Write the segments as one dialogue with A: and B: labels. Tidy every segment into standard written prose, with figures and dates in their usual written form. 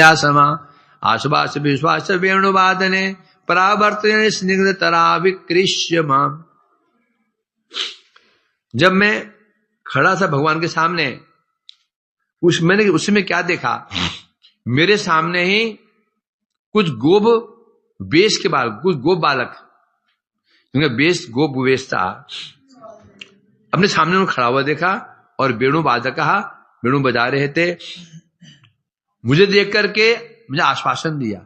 A: मया समा आश्वास विश्वास वेणुवादने परावर्तन स्निग्ध तरा विकृष्य माम। जब मैं खड़ा था भगवान के सामने, मैंने उसमें क्या देखा, मेरे सामने ही कुछ गोप वेश के बालक, कुछ गोप बालक, जिनका वेश गोप वेश था, अपने सामने उन्हें खड़ा हुआ देखा और वेणु वादक कहा, वेणु बजा रहे थे। मुझे देख करके मुझे आश्वासन दिया,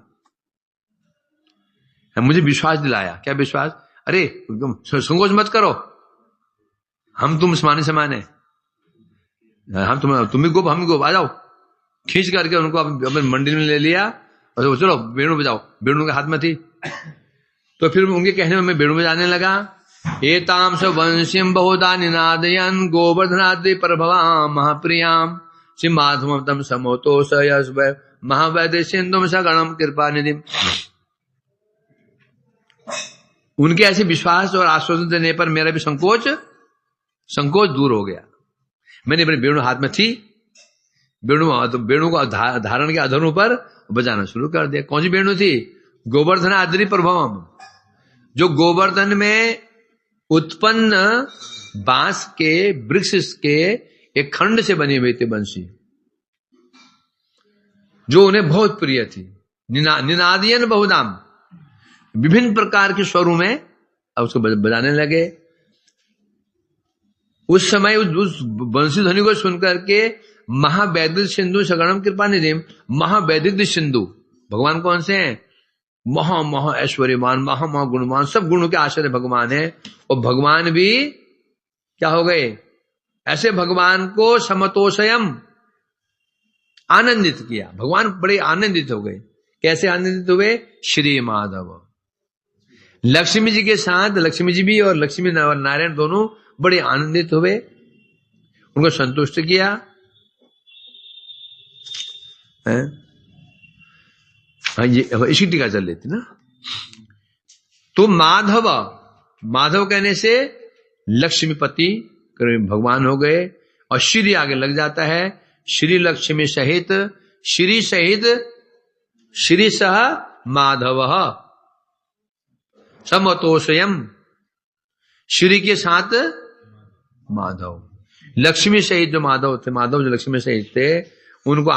A: मुझे विश्वास दिलाया। क्या विश्वास? अरे संकोच मत करो, हम तुम समान समान है, हम तुम भी गोप हम भी गोप, आ जाओ। खींच करके उनको अपने मंदिर में ले लिया और चलो वेणु बजाओ। वेणु के हाथ में थी, तो फिर उनके कहने में मैं वेणु बजाने लगा। एताम स वंशीम बहुधा निनादयन गोवर्धनाद्रि प्रभवा महाप्रियाम श्री माधवम तम समोतो सयस महावैद्य सिंधुम सगणम कृपा निधि। उनके ऐसे विश्वास और आश्वासन देने पर मेरा भी संकोच दूर हो गया। मैंने अपनी वेणु हाथ में थी, वेणु को धारण के अधरों पर बजाना शुरू कर दिया। कौन सी वेणु थी? गोवर्धन आद्रि प्रभवम, जो गोवर्धन में उत्पन्न बांस के वृक्ष के एक खंड से बनी हुई थी बंसी, जो उन्हें बहुत प्रिय थी। निनादियन बहुदाम, विभिन्न प्रकार के स्वरों में उसको बजाने लगे। उस समय उस बंसी ध्वनि को सुनकर के महावैदिक सिंधु सगणम कृपा निधि, महावैदिक सिंधु भगवान कौन से हैं? महा ऐश्वर्यवान, महा गुणवान, सब गुणों के आश्रय भगवान है। और भगवान भी क्या हो गए? ऐसे भगवान को समतोषयम आनंदित किया। भगवान बड़े आनंदित हो गए। कैसे आनंदित हुए? श्री माधव लक्ष्मी जी के साथ, लक्ष्मी जी भी और लक्ष्मी नारायण दोनों बड़े आनंदित हुए, उनको संतुष्ट किया। ये इसी टीका चल लेती ना। तो माधव कहने से लक्ष्मीपति भगवान हो गए, और श्री आगे लग जाता है। श्री लक्ष्मी सहित, श्री सहित श्री सह माधव समतोषयम, श्री के साथ माधव। लक्ष्मी सहित जो माधव थे, माधव जो लक्ष्मी सहित थे, उनको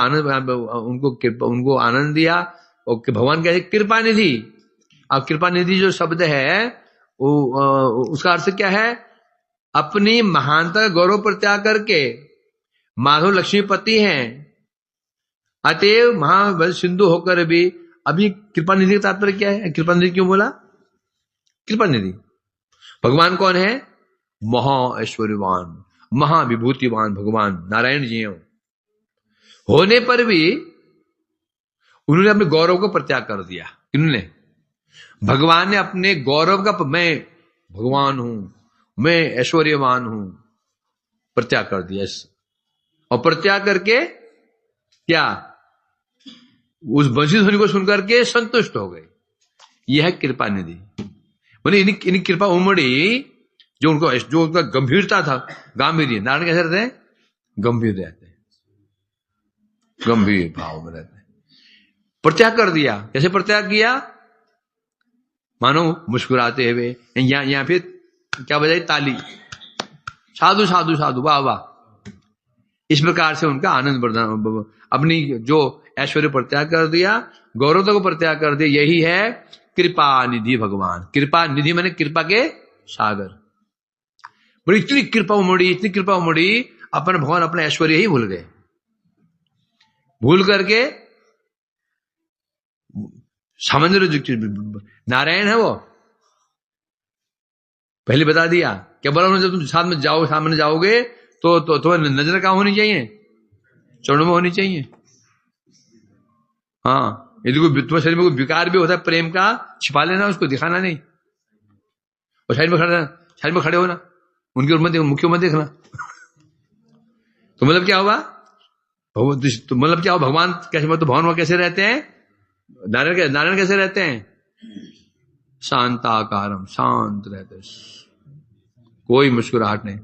A: उनको आनंद दिया। और भगवान कहते कृपा निधि। अब कृपा निधि जो शब्द है उसका अर्थ क्या है? अपनी महानता का गौरव प्रत्याग करके माधव लक्ष्मीपति हैं, अतएव महाबल सिंधु होकर भी। अभी कृपा निधि का तात्पर्य क्या है? कृपा निधि क्यों बोला? कृपा निधि भगवान कौन है? महा ऐश्वर्यवान, महाविभूतिवान भगवान नारायण जी होने पर भी उन्होंने अपने गौरव को प्रत्याग कर दिया। इन्होंने, भगवान ने अपने गौरव का, मैं भगवान हूं, मैं ऐश्वर्यवान हूं, प्रत्याग कर दिया। और प्रत्याग करके क्या? उस बंसी ध्वनि को सुनकर के संतुष्ट हो गए। यह है कृपा निधि। बोले इन्हीं कृपा उमड़ी, जो उनका गंभीरता था, गांभीर्य। नारायण कैसे रहते हैं? गंभीर रहते हैं, गंभीर भाव में रहते हैं। प्रत्याग कर दिया। कैसे प्रत्याग किया? मानो मुस्कुराते हुए, या फिर क्या बजाई? ताली, साधु साधु साधु, वाह वाह। इस प्रकार से उनका आनंद प्रदान, अपनी जो ऐश्वर्य प्रत्याग कर दिया, गौरव को प्रत्याग कर दिया। यही है कृपा निधि भगवान। कृपा निधि माने कृपा के सागर। बड़ी इतनी कृपा उमड़ी, अपन भगवान अपना ऐश्वर्य ही भूल गए। भूल करके सामंजस्य नारायण है वो, पहले बता दिया। क्या बोला उन्होंने? जब तुम सामने जाओगे तो तुम्हें नजर कहां होनी चाहिए? चरणों में होनी चाहिए। हाँ, यदि कोई तुम्हारे शरीर में कोई विकार भी होता है प्रेम का, छिपा लेना, उसको दिखाना नहीं। और साइड में खड़े होना, उनकी मुख्य मत देखना। तो मतलब क्या हुआ? भगवान कैसे, मतलब भगवान कैसे रहते हैं? नारायण कैसे रहते हैं? शांताकारम, शांत रहते, कोई मुस्कुराहट नहीं।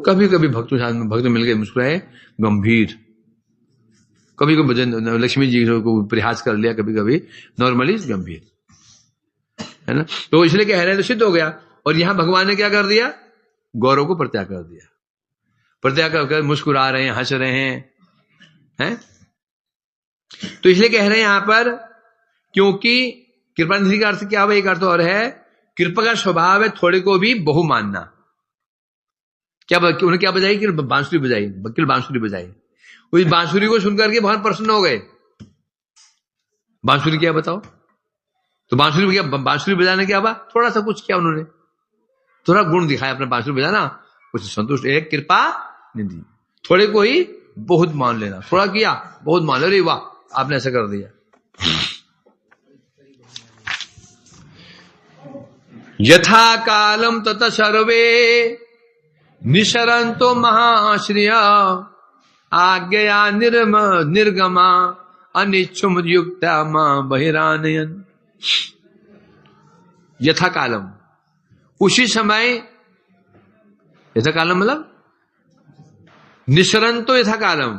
A: कभी कभी भक्त मिल गए मुस्कुराए, गंभीर। कभी कभी लक्ष्मी जी को प्रयास कर लिया, कभी कभी नॉर्मली गंभीर, है ना। तो इसलिए कह रहे हैं तो सिद्ध हो गया। और यहां भगवान ने क्या कर दिया, गौरव को प्रत्याग कर दिया। प्रत्याग कर मुस्कुरा रहे हैं, हंस रहे हैं। तो इसलिए कह रहे हैं यहां पर, क्योंकि कृपा निधि का अर्थ क्या हुआ, एक अर्थ और है, कृपा का स्वभाव है थोड़े को भी बहु मानना। क्या उन्हें क्या बजाई कि बांसुरी बजाई, वकील बांसुरी बजाई, उस बांसुरी को सुनकर के बहुत प्रसन्न हो गए। बांसुरी क्या बताओ, तो बांसुरी बजाने क्या हुआ, थोड़ा सा कुछ किया उन्होंने, थोड़ा गुण दिखाया अपने बांसुरी बजाना, उससे संतुष्ट। एक कृपा निधि, थोड़े को ही बहुत मान लेना, थोड़ा किया बहुत मान लो, अरे वाह आपने ऐसा कर दिया। यथा कालम तत सर्वे निशरंतो महाश्रिय आज्ञया निर्गमा अनिच्छुम युक्ता मां बहिरानयन। यथा कालम, उसी समय, यथा कालम मतलब निशरंतो यथा कालम।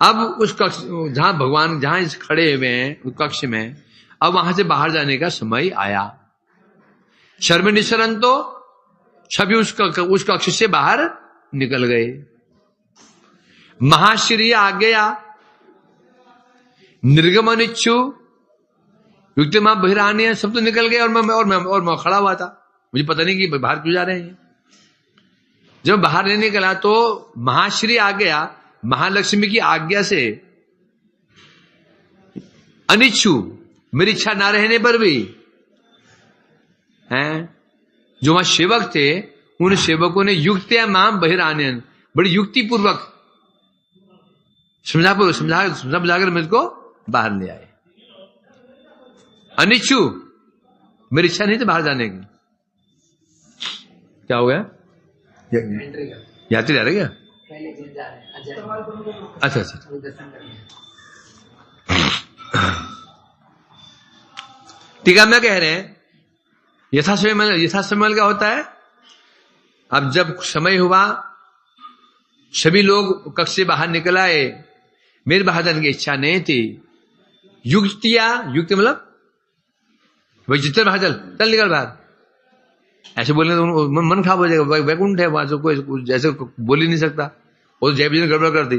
A: अब उस कक्ष, जहां भगवान जहां इस खड़े हुए हैं उस कक्ष में, अब वहां से बाहर जाने का समय आया। शर्म निशरंतो, सभी उस कक्ष से बाहर निकल गए। महाश्री आ गया, निर्गमन इच्छु युक्त मां बहिरानी, सब तो निकल गए और मैं खड़ा हुआ था, मुझे पता नहीं कि बाहर क्यों जा रहे हैं। जब बाहर नहीं निकला तो महाश्री आ गया, महालक्ष्मी की आज्ञा से, अनिच्छु मेरी इच्छा ना रहने पर भी हैं, जो वहां सेवक थे उन सेवकों ने युक्त्या माम बहिरानयन, बड़ी युक्ति पूर्वक समझाकर मुझको बाहर ले आए। अनिच्छु, मेरी इच्छा नहीं थी बाहर जाने की। क्या हो गया, यात्री जा रहे क्या, अच्छा अच्छा। टीका में कह रहे हैं यथासमय क्या होता है, अब जब समय हुआ सभी लोग कक्ष से बाहर निकल आए, मेरे बाहर जाने की इच्छा नहीं थी। युक्तिया, युक्ति मतलब भाई जितने बाहर चल निकल बाहर, ऐसे बोलने तो मन खराब हो जाएगा। वैकुंठ है वहां, कोई जैसे बोल ही नहीं सकता, वो जय विजय ने गड़बड़ कर दी।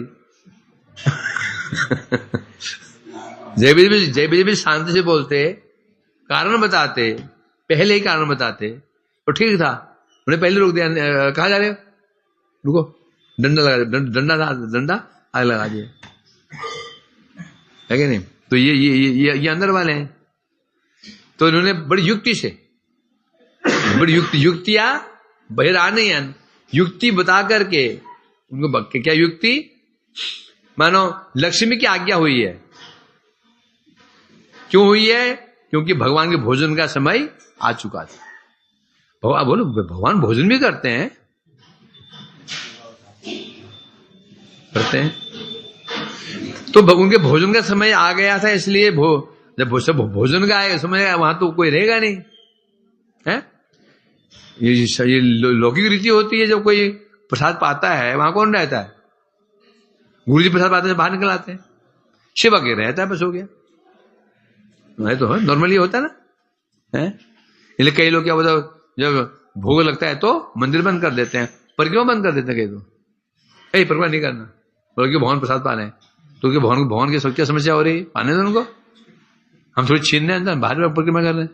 A: जय विजय भी शांति से बोलते, कारण बताते, पहले ही कारण बताते तो ठीक था। उन्हें पहले रोक दिया, कहा जा रहे हो, रुको, डंडा लगा, डंडा आग लगा दिए, है कि नहीं। तो ये अंदर वाले हैं, तो इन्होंने बड़ी युक्ति से, बड़ी युक्तियां बहिरानयन, युक्ति बता करके उनको, क्या युक्ति, मानो लक्ष्मी की आज्ञा हुई है। क्यों हुई है, क्योंकि भगवान के भोजन का समय आ चुका था। बोलो भगवान भोजन भी करते हैं, तो उनके भोजन का समय आ गया था, इसलिए जब भोजन का समय वहां तो कोई रहेगा नहीं है। ये लौकिक रीति होती है, जब कोई प्रसाद पाता है वहां कौन रहता है, गुरु जी प्रसाद पाते हैं बाहर निकल आते हैं, शिवा के रहता है, बस हो गया। तो नॉर्मली होता है ना, है। इसलिए कई लोग क्या बोलते, जब भोग लगता है तो मंदिर बंद कर देते हैं, पर क्यों बंद कर देते हैं, कई तो परिक्रमा नहीं करना, बल्कि भगवान प्रसाद पाने, तो भगवान की क्या समस्या हो रही, पाने दो उनको, हम थोड़ी छीन रहे हैं, बाहर परिक्रमा कर रहे हैं।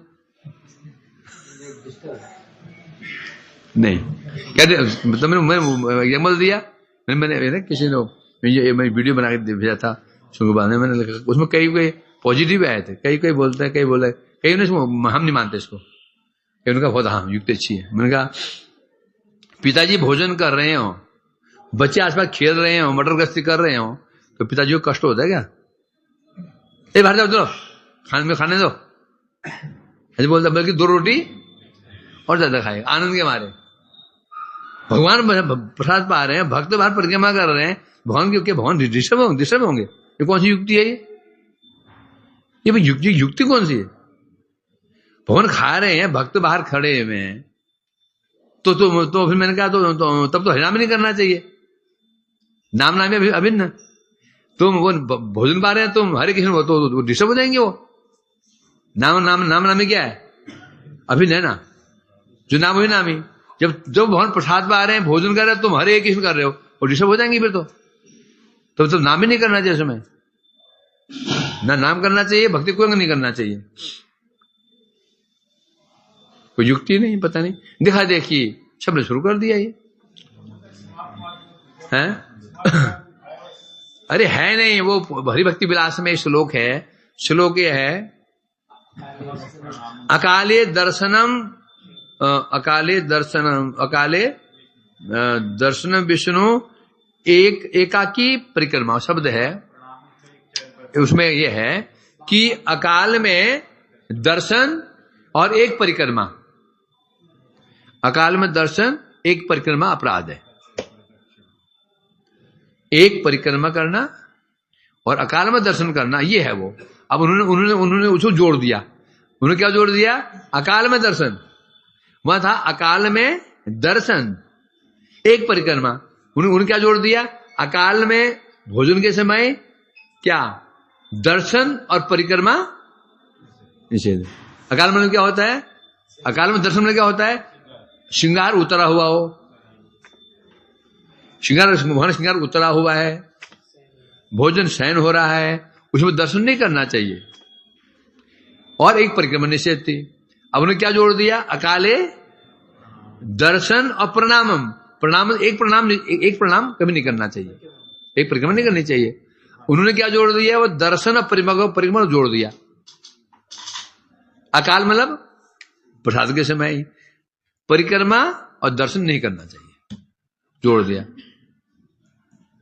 A: नहीं क्या मैंने एग्जाम्पल दिया, मैंने किसी ने मैं वीडियो बना के भेजा था शुक्रवार में, मैंने लिखा, उसमें कई पॉजिटिव आए थे, कई बोलते हैं, कई बोले, कई ने हम नहीं मानते इसको, कई उनका बहुत हाँ युक्ति अच्छी है। मैंने कहा पिताजी भोजन कर रहे हो, बच्चे आसपास खेल रहे हो, मटर गश्ती कर रहे हो, तो पिताजी को कष्ट होता है क्या, बाहर जाओ चलो खाने दो, ऐसे बोलता, बल्कि 2 रोटी और ज्यादा खाए आनंद के मारे। भगवान प्रसाद पा रहे हैं, भक्त बाहर परिक्रमा कर रहे हैं, भगवान डिस्टर्ब होंगे, ये कौन सी युक्ति है, ये युक्ति कौन सी है। भगवान खा रहे हैं, भक्त बाहर खड़े हुए हैं, तो फिर मैंने कहा तब तो हरिनाम नहीं करना चाहिए, नाम नाम अभिन्न। तुम वो भोजन पा रहे हैं, तुम हरे कृष्ण हो तो डिस्टर्ब हो जाएंगे। वो नामी क्या है? अभिनय ना, जो नाम वही नामी। जब भगवान प्रसाद पा रहे हैं, भोजन कर रहे हो, तुम हरे कृष्ण कर रहे हो, और डिस्टर्ब हो जाएंगे फिर तो नाम ही नहीं करना चाहिए उसमें। ना नाम करना चाहिए, भक्ति कोई नहीं करना चाहिए। कोई युक्ति नहीं, पता नहीं, देखा देखी सब ने शुरू कर दिया ये है। अरे है नहीं, वो हरि भक्ति विलास में श्लोक है, श्लोक ये है, अकाले दर्शनम विष्णु एकाकी परिक्रमा शब्द है। उसमें यह है कि अकाल में दर्शन और एक परिक्रमा, अकाल में दर्शन एक परिक्रमा अपराध है। एक परिक्रमा करना और अकाल में दर्शन करना, ये है वो। अब उन्होंने उसको जोड़ दिया। उन्होंने क्या जोड़ दिया? अकाल में दर्शन। वहां था अकाल में दर्शन एक परिक्रमा, उन्होंने क्या जोड़ दिया? अकाल में भोजन के समय क्या दर्शन और परिक्रमा निषेध। अकाल में क्या होता है? अकाल में दर्शन में क्या होता है? श्रृंगार उतरा हुआ हो, श्रृंगार उतरा हुआ है, भोजन शयन हो रहा है, उसमें दर्शन नहीं करना चाहिए। और एक परिक्रमा निषेध थी। अब उन्होंने क्या जोड़ दिया? अकाले दर्शन और प्रणामम। एक प्रणाम कभी नहीं करना चाहिए, एक परिक्रमा नहीं करनी चाहिए। उन्होंने क्या जोड़ दिया? वो दर्शन और परिक्रमा जोड़ दिया। अकाल मतलब प्रसाद के समय ही, परिक्रमा और दर्शन नहीं करना चाहिए, जोड़ दिया।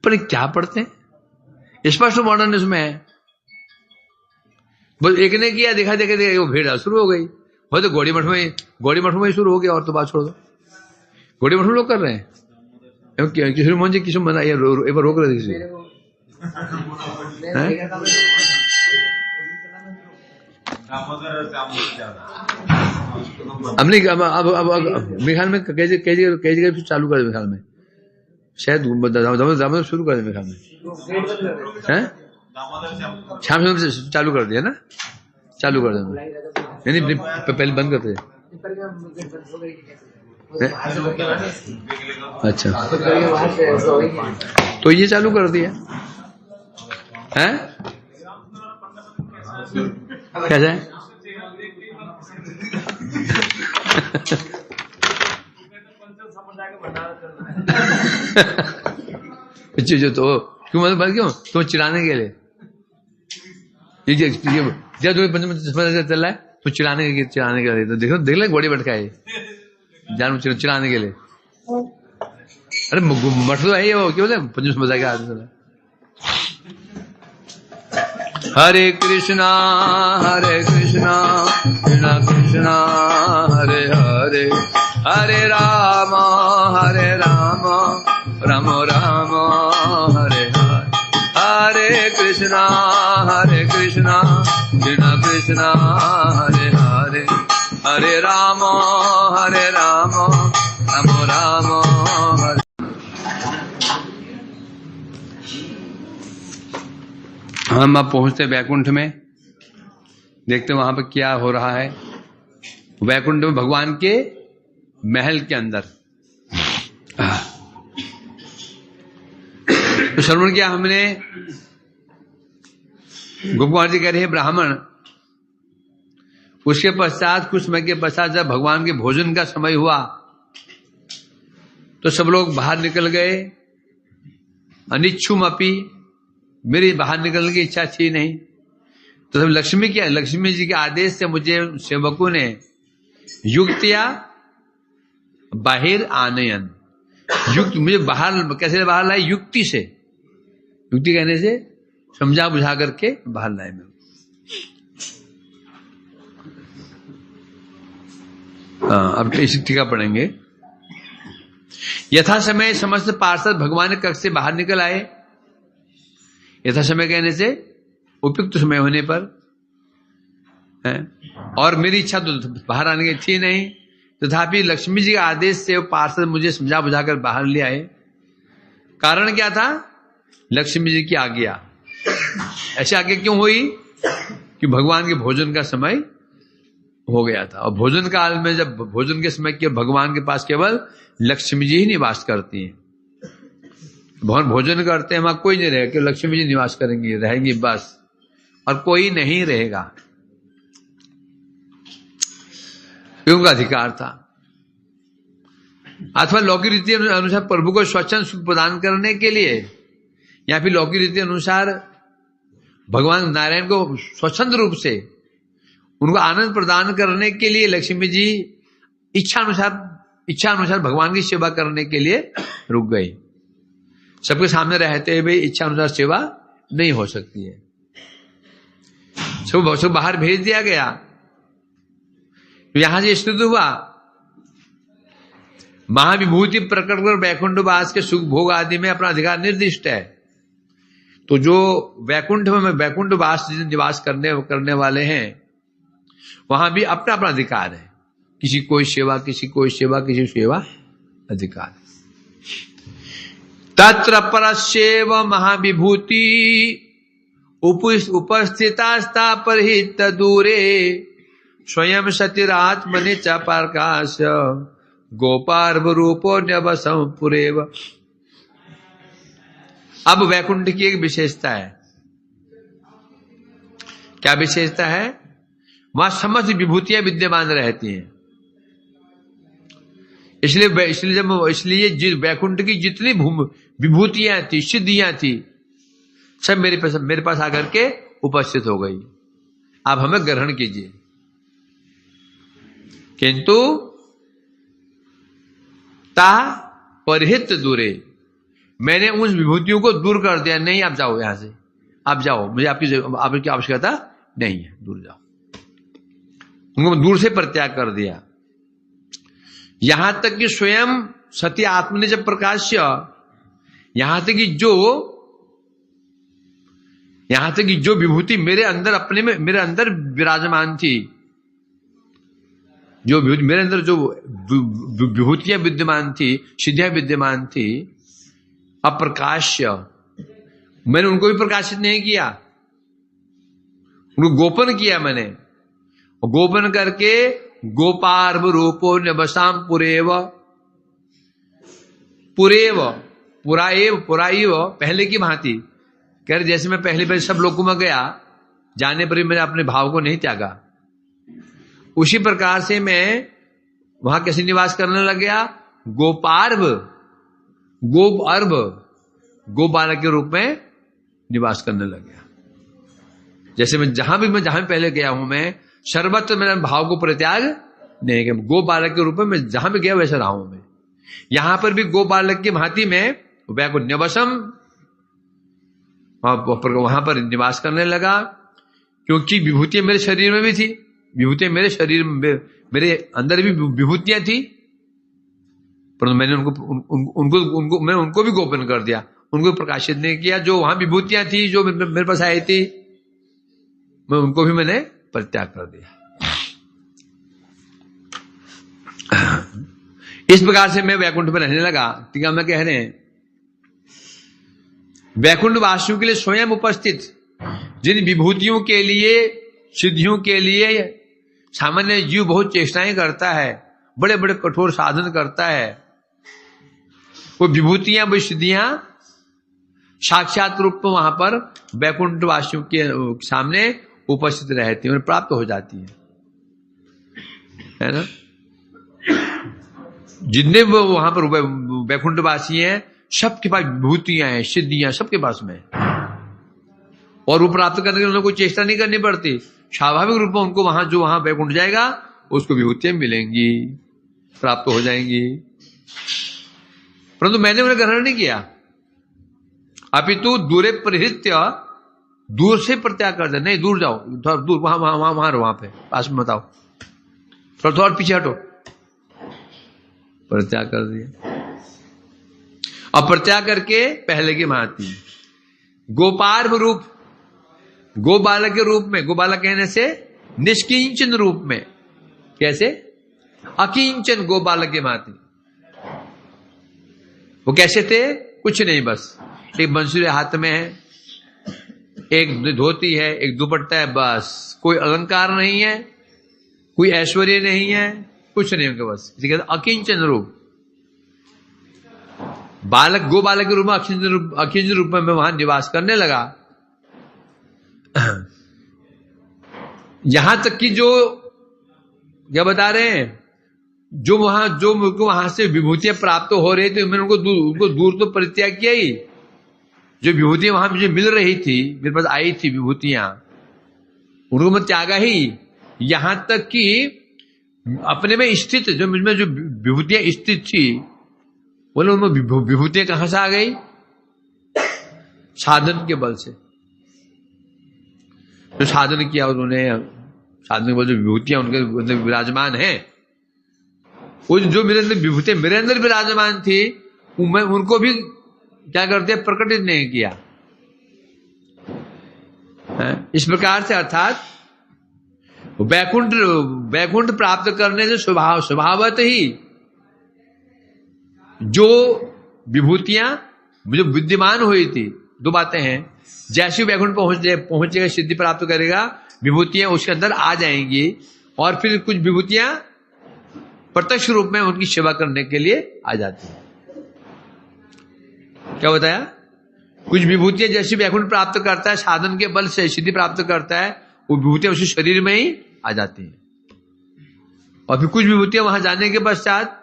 A: पर क्या पढ़ते हैं? स्पष्ट मॉडर्न इसमें है। बस एक ने किया, देखा वो भीड़ शुरू हो गई। वो तो गौड़ी मठ में शुरू हो गया, और तो बात छोड़ दो। गौड़ी मठ में लोग कर रहे हैं। किशोर मोहन जी किशोर मना एक बार रोक रहे थे किसी अब नहीं। अब मेघाल में कई जगह चालू कर दे। मेघाल में शायद दामोदर शुरू कर दे। मेघाल में शाम से चालू कर दिया ना, चालू कर दे। नहीं पहले बंद करते। अच्छा, तो ये चालू कर दिया है। कैसा है? जो तो क्यों मतलब क्यों तुम चिढ़ाने के लिए जब तुम्हें चल रहा है तो चिढ़ाने के लिए, तो देख ले घोड़ी बैठ है जान चिढ़ाने के लिए। अरे मठ तो है ये, वो क्यों बोले पंचम मजा के आदमी। हरे कृष्णा कृष्णा कृष्णा हरे हरे, हरे राम राम राम हरे हरे, हरे कृष्णा कृष्णा कृष्णा हरे हरे, हरे राम राम राम हरे। हम अब पहुंचते वैकुंठ में, देखते वहां पर क्या हो रहा है। वैकुंठ में भगवान के महल के अंदर तो श्रवण किया हमने। गोपकुमार जी कह रहे हैं ब्राह्मण। उसके पश्चात कुछ समय के पश्चात जब भगवान के भोजन का समय हुआ तो सब लोग बाहर निकल गए। अनिच्छुम अपी, मेरी बाहर निकलने की इच्छा थी नहीं। तो सब लक्ष्मी जी के आदेश से मुझे सेवकों ने युक्तिया बाहर आनयन, युक्त मुझे बाहर कैसे बाहर लाए? युक्ति से, युक्ति कहने से समझा बुझा करके बाहर लाए। मैं अब इसी टीका पढ़ेंगे। यथा समय समस्त पार्षद भगवान के कक्ष से बाहर निकल आए। यथा समय कहने से उपयुक्त समय होने पर है। और मेरी इच्छा तो बाहर आने की थी नहीं, तथापि लक्ष्मी जी के आदेश से वो पार्षद मुझे समझा बुझाकर बाहर ले आए। कारण क्या था? लक्ष्मी जी की आज्ञा। ऐसे आगे क्यों हुई? कि भगवान के भोजन का समय हो गया था, और भोजन काल में जब भोजन के समय के भगवान के पास केवल लक्ष्मी जी ही निवास करती हैं। भगवान भोजन करते हैं, वहां कोई नहीं रहेगा, केवल लक्ष्मी जी निवास करेंगी, रहेंगी बस, और कोई नहीं रहेगा। ये उनका अधिकार था। अथवा लौकिक रीति अनुसार प्रभु को स्वच्छंद सुख प्रदान करने के लिए, या फिर लौकिक रीति अनुसार भगवान नारायण को स्वच्छंद रूप से उनको आनंद प्रदान करने के लिए लक्ष्मी जी इच्छा अनुसार भगवान की सेवा करने के लिए रुक गई। सबके सामने रहते हुए इच्छा अनुसार सेवा नहीं हो सकती है, सब बाहर भेज दिया गया। यहां से स्थित हुआ, महाविभूति प्रकट कर वैकुंठवास के सुख भोग आदि में अपना अधिकार निर्दिष्ट है। तो जो वैकुंठ में वैकुंठवास निवास करने वाले हैं, वहां भी अपना अपना अधिकार है, किसी कोई सेवा, किसी कोई सेवा, किसी सेवा अधिकार। तत्र परस्येव महाविभूति उपस्थितास्ता परहित दूरे स्वयं सतिरात्मनि च प्रकाश गोपार्व रूपो न्यवसम पुरेव। अब वैकुंठ की एक विशेषता है। क्या विशेषता है? वहां समस्त विभूतियां विद्यमान रहती हैं। इसलिए वैकुंठ की जितनी विभूतियां थी, सिद्धियां थी, सब मेरे पास आकर के उपस्थित हो गई। आप हमें ग्रहण कीजिए। किंतु ता परहित दूरे, मैंने उन विभूतियों को दूर कर दिया। नहीं, आप जाओ यहां से, आप जाओ, मुझे आपकी आवश्यकता नहीं है, दूर जाओ। उनको दूर से परित्याग कर दिया। यहां तक कि स्वयं सत्य आत्मने जब प्रकाश्य, यहां तक कि जो विभूति मेरे अंदर विराजमान थी, जो मेरे अंदर जो विभूतियां विद्यमान थी, सिद्धियां विद्यमान थी, अप्रकाश्य, मैंने उनको भी प्रकाशित नहीं किया, उनको गोपन किया मैंने। गोपन करके गोपार्व रूपो नवसाम पुरेव, पुराइव पहले की भांति। कह रहे जैसे मैं पहले सब लोगों में गया, जाने पर भी मैंने अपने भाव को नहीं त्यागा, उसी प्रकार से मैं वहां कैसे निवास करने लग गया? गोपार्व, गो बालक के रूप में निवास करने लग गया। जैसे मैं जहां भी पहले गया हूं, मैं सर्वत्र मेरे भाव को परित्याग नहीं किया। गो बालक के रूप में मैं जहां भी गया वैसे रहा हूं मैं। यहां पर भी गो बालक की भांति में वैकुंठ नवसम वहां पर निवास करने लगा, क्योंकि विभूतियां मेरे शरीर में भी थी, विभूतियां मेरे शरीर में, मेरे अंदर भी विभूतियां थी, परंतु मैंने उनको भी गोपन कर दिया, उनको प्रकाशित नहीं किया। जो वहां विभूतियां थी, जो मेरे पास आई थी, मैं उनको भी मैंने परित्याग कर दिया। इस प्रकार से मैं वैकुंठ में रहने लगा। टीका में कह रहे हैं, वैकुंठ वासियों के लिए स्वयं उपस्थित जिन विभूतियों के लिए, सिद्धियों के लिए सामान्य जीव बहुत चेष्टाएं करता है, बड़े बड़े कठोर साधन करता है, वो विभूतियां, वो सिद्धियां साक्षात रूप में वहां पर वैकुंठ वासियों के सामने उपस्थित रहती है, प्राप्त हो जाती है ना। जितने वहां पर वैकुंठ वासी हैं, सबके पास विभूतियां हैं, सिद्धियां सबके पास में, और वो प्राप्त करने के लिए उन्हें कोई चेष्टा नहीं करनी पड़ती। स्वाभाविक रूप में उनको वहां, जो वहां वैकुंठ जाएगा, उसको विभूतियां मिलेंगी, प्राप्त हो जाएंगी। परंतु मैंने उन्हें ग्रहण नहीं किया, अपितु दूरे परिहृत्य, दूर से प्रत्याग कर दे। नहीं, दूर जाओ, थोड़ा दूर, वहां पे पास में बताओ, थोड़ा पीछे हटो, परित्याग कर दिया। और प्रत्याग करके पहले की भांति गोपार्व रूप, गो बालक के रूप में, गो बालक कहने से निष्किंचन रूप में, कैसे? अकिंचन गो बालक के भांति। वो कैसे थे? कुछ नहीं, बस एक बंसुरी हाथ में है, एक धोती है, एक दुपट्टा है, बस। कोई अलंकार नहीं है, कोई ऐश्वर्य नहीं है, कुछ नहीं उनके बस। इसे कहते अकिंचन रूप। बालक गो बालक के रूप में अकिंचन रूप में वहां निवास करने लगा। यहां तक कि जो क्या बता रहे हैं, जो वहां से विभूतियां प्राप्त हो रही थी, मैंने उनको दूर तो परित्याग किया ही। जो विभूतियां वहां मुझे मिल रही थी, मेरे पास आई थी विभूतियां, उनको मैं त्यागा ही। यहां तक कि अपने में स्थित जो मुझमें जो विभूतियां स्थित थी, बोले उनमें विभूतियां कहां से आ गई? साधन के बल से। जो साधन किया उन्होंने, साधन के बल जो विभूतियां उनके अंदर विराजमान है, वो जो मेरे अंदर विभूतियां मेरे अंदर विराजमान थी, मैं उनको भी क्या करते, प्रकटित नहीं किया। इस प्रकार से अर्थात वैकुंठ प्राप्त करने से स्वभावत ही जो विभूतियां जो विद्यमान हुई थी, दो बातें हैं। जैसे वैकुंठ पहुंचेगा, सिद्धि प्राप्त करेगा, विभूतियां उसके अंदर आ जाएंगी, और फिर कुछ विभूतियां प्रत्यक्ष रूप में उनकी सेवा करने के लिए आ जाती है। क्या बताया? कुछ विभूतियां जैसे वैकुंठ प्राप्त करता है, साधन के बल से सिद्धि प्राप्त करता है, वो विभूतियां उसी शरीर में ही आ जाती हैं। और फिर कुछ विभूतियां वहां जाने के पश्चात,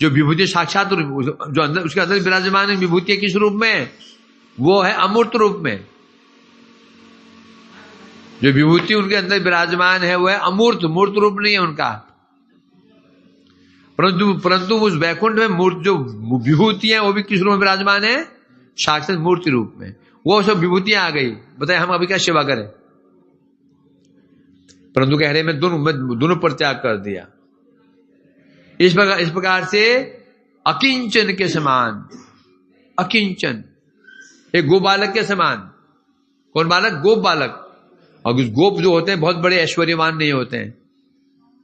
A: जो विभूति साक्षात जो अंदर उसके अंदर विराजमान है, विभूतियां किस रूप में? वो है अमूर्त रूप में। जो विभूति उनके अंदर विराजमान है वो है अमूर्त, मूर्त रूप नहीं है उनका। परंतु उस वैकुंठ में मूर्त जो विभूतियां वो भी किस रूप में विराजमान है? साक्षात मूर्ति रूप में। वो सब विभूतियां आ गई, बताए हम अभी क्या सेवा करें? परंतु कह रहे मैं दोनों पर त्याग कर दिया। इस प्रकार से अकिंचन के समान, अकिंचन एक गो बालक के समान। कौन बालक? गोप बालक। और गोप जो होते हैं बहुत बड़े ऐश्वर्यवान नहीं होते हैं,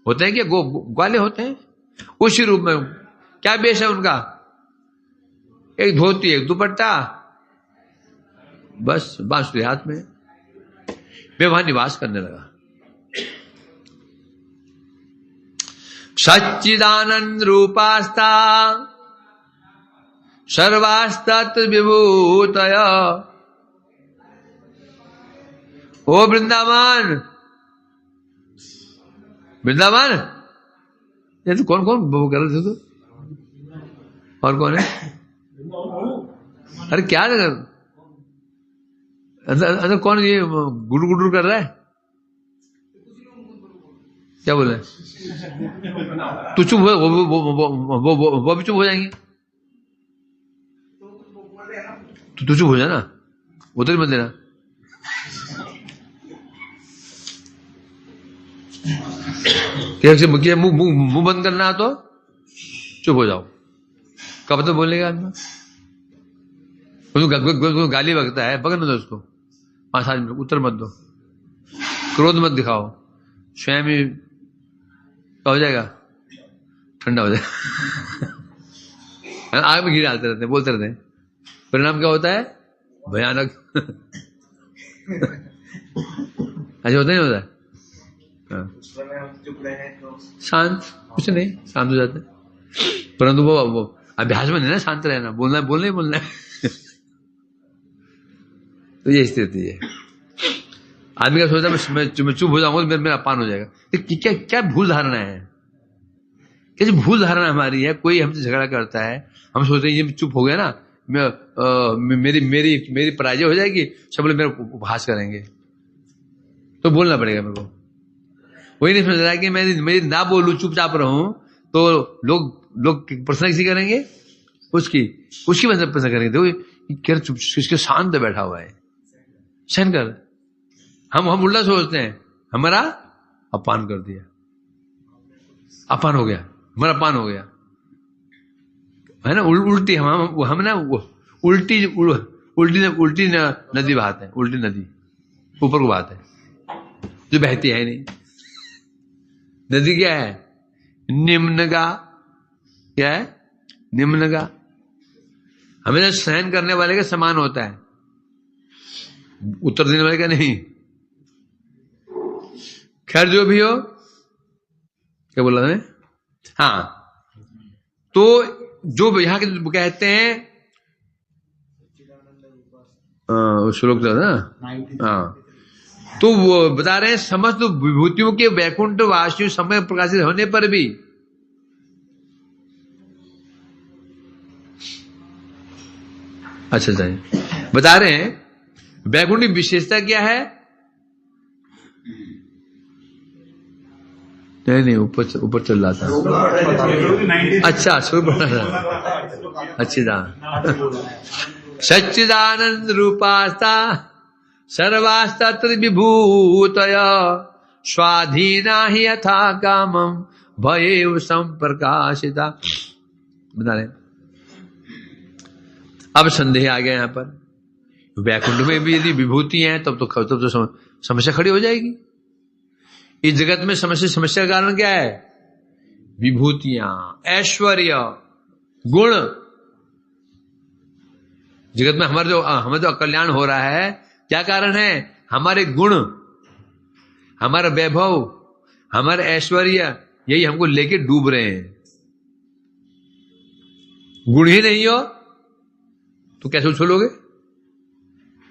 A: होते हैं क्या? ग्वाले होते हैं उसी रूप में। क्या वेश है उनका? एक धोती, एक दुपट्टा, बस बांसुरी हाथ में। मैं वहां निवास करने लगा। सच्चिदानंद रूपास्ता सर्वास्तत् विभूतय। ओ वृंदावन, वृंदावन ये तो कौन वो कर रहे थे? तो और कौन है? अरे क्या अंदर कौन ये गुडू गुडू कर रहा है? क्या बोल रहे? तू चुप हो, वो भी चुप हो जाएंगे। तू चुप हो जाना, उधर मत देना। मुंह बंद करना तो चुप हो जाओ। कब तो बोलेगा आदमी? गाली बकता है, पकड़ दो उसको 5-7 मिनट, उत्तर मत दो, क्रोध मत दिखाओ, स्वयं ही हो जाएगा, ठंडा हो जाएगा। आग में घी डालते रहते हैं, बोलते रहते हैं, परिणाम क्या होता है? भयानक। ऐसे होता नहीं होता? शांत, कुछ नहीं, शांत हो जाते हैं। परंतु वो अभ्यास में नहीं ना शांत रहना, बोलना ही बोलना है। तो ये स्थिति है। आदमी का सोचता है मैं चुप हो जाऊंगा तो मेरा अपान हो जाएगा। क्या क्या भूल धारणा है? कैसी भूल धारणा हमारी है? कोई हमसे झगड़ा करता है, हम सोचते हैं ये चुप हो गया ना, मेरी पराजय हो जाएगी, सब लोग मेरा उपहास करेंगे, तो बोलना पड़ेगा मेरे को। वही नहीं समझ रहा कि मैं ना बोलूं, चुपचाप रहूं, तो लोग प्रश्न किसी करेंगे, उसकी प्रश्न करेंगे। देखो चुप किसके शांत बैठा हुआ है, सहन कर। हम उल्टा सोचते हैं, हमारा अपमान कर दिया, अपमान हो गया, हमारा अपमान हो गया, है ना? उल्टी हम ना उल्टी नदी बहाते हैं, उल्टी नदी ऊपर को बहाते हैं, जो बहती है नहीं। नदी क्या है? निम्नगा। क्या है? निम्नगा। हमेशा सहन करने वाले के समान होता है। उत्तर देने वाले क्या नहीं। खैर जो भी हो, क्या बोला मैं, हाँ, तो जो यहां के कहते हैं श्लोक था ना, हाँ, तो वो बता रहे हैं समस्त विभूतियों के वैकुंठ वासियों समय प्रकाशित होने पर भी अच्छा बता रहे हैं वैकुंठ की विशेषता क्या है। नहीं ऊपर चल रहा था, अच्छा शुरू पढ़ रहा था, सच्चिदानंद रूपास्ता सर्वास्तत्र विभूतय स्वाधीना ही यथा कामम भयेव संप्रकाशिता। बता रहे अब संदेह आ गया यहां पर, वैकुंठ में भी यदि विभूति है तब तो समस्या खड़ी हो जाएगी। इस जगत में समस्या का कारण क्या है, विभूतियां, ऐश्वर्य, गुण। जगत में हमें जो कल्याण हो रहा है क्या कारण है, हमारे गुण, हमारा वैभव, हमारा ऐश्वर्य, यही हमको लेके डूब रहे हैं। गुण ही नहीं हो तो कैसे उछलोगे,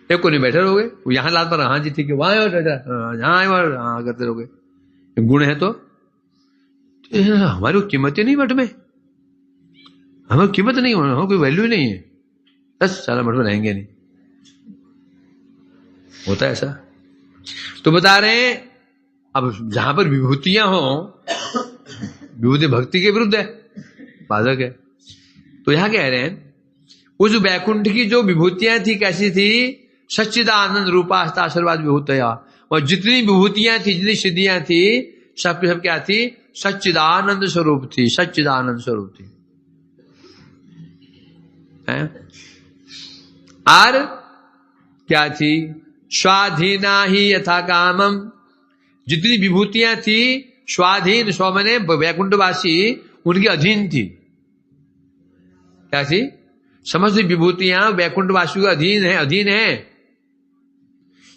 A: एक को नहीं बैठे रहोगे, वो यहां लात पर हाँ जी ठीक है, वहां हाँ करते रहोगे। गुण है तो हमारी कीमत ही नहीं मठ में, हमारी कीमत नहीं होना, हमारी कोई वैल्यू ही नहीं है, बस सारा मठ में रहेंगे नहीं, होता है ऐसा। तो बता रहे हैं अब जहां पर विभूतियां हो, विभूति भक्ति के विरुद्ध है, बाधक है। तो यहां कह रहे हैं उस वैकुंठ की जो विभूतियां थी कैसी थी, सच्चिदानंद रूपास्ता आशीर्वाद विभूतया, और जितनी विभूतियां थी, जितनी सिद्धियां थी, सब क्या थी, सच्चिदानंद स्वरूप थी, सच्चिदानंद स्वरूप थी। और क्या थी, स्वाधीना ही यथा कामम, जितनी विभूतियां थी स्वाधीन, स्व माने वैकुंठवासी, उनके अधीन थी। क्या थी, समस्त विभूतियां वैकुंठवासियों के अधीन है।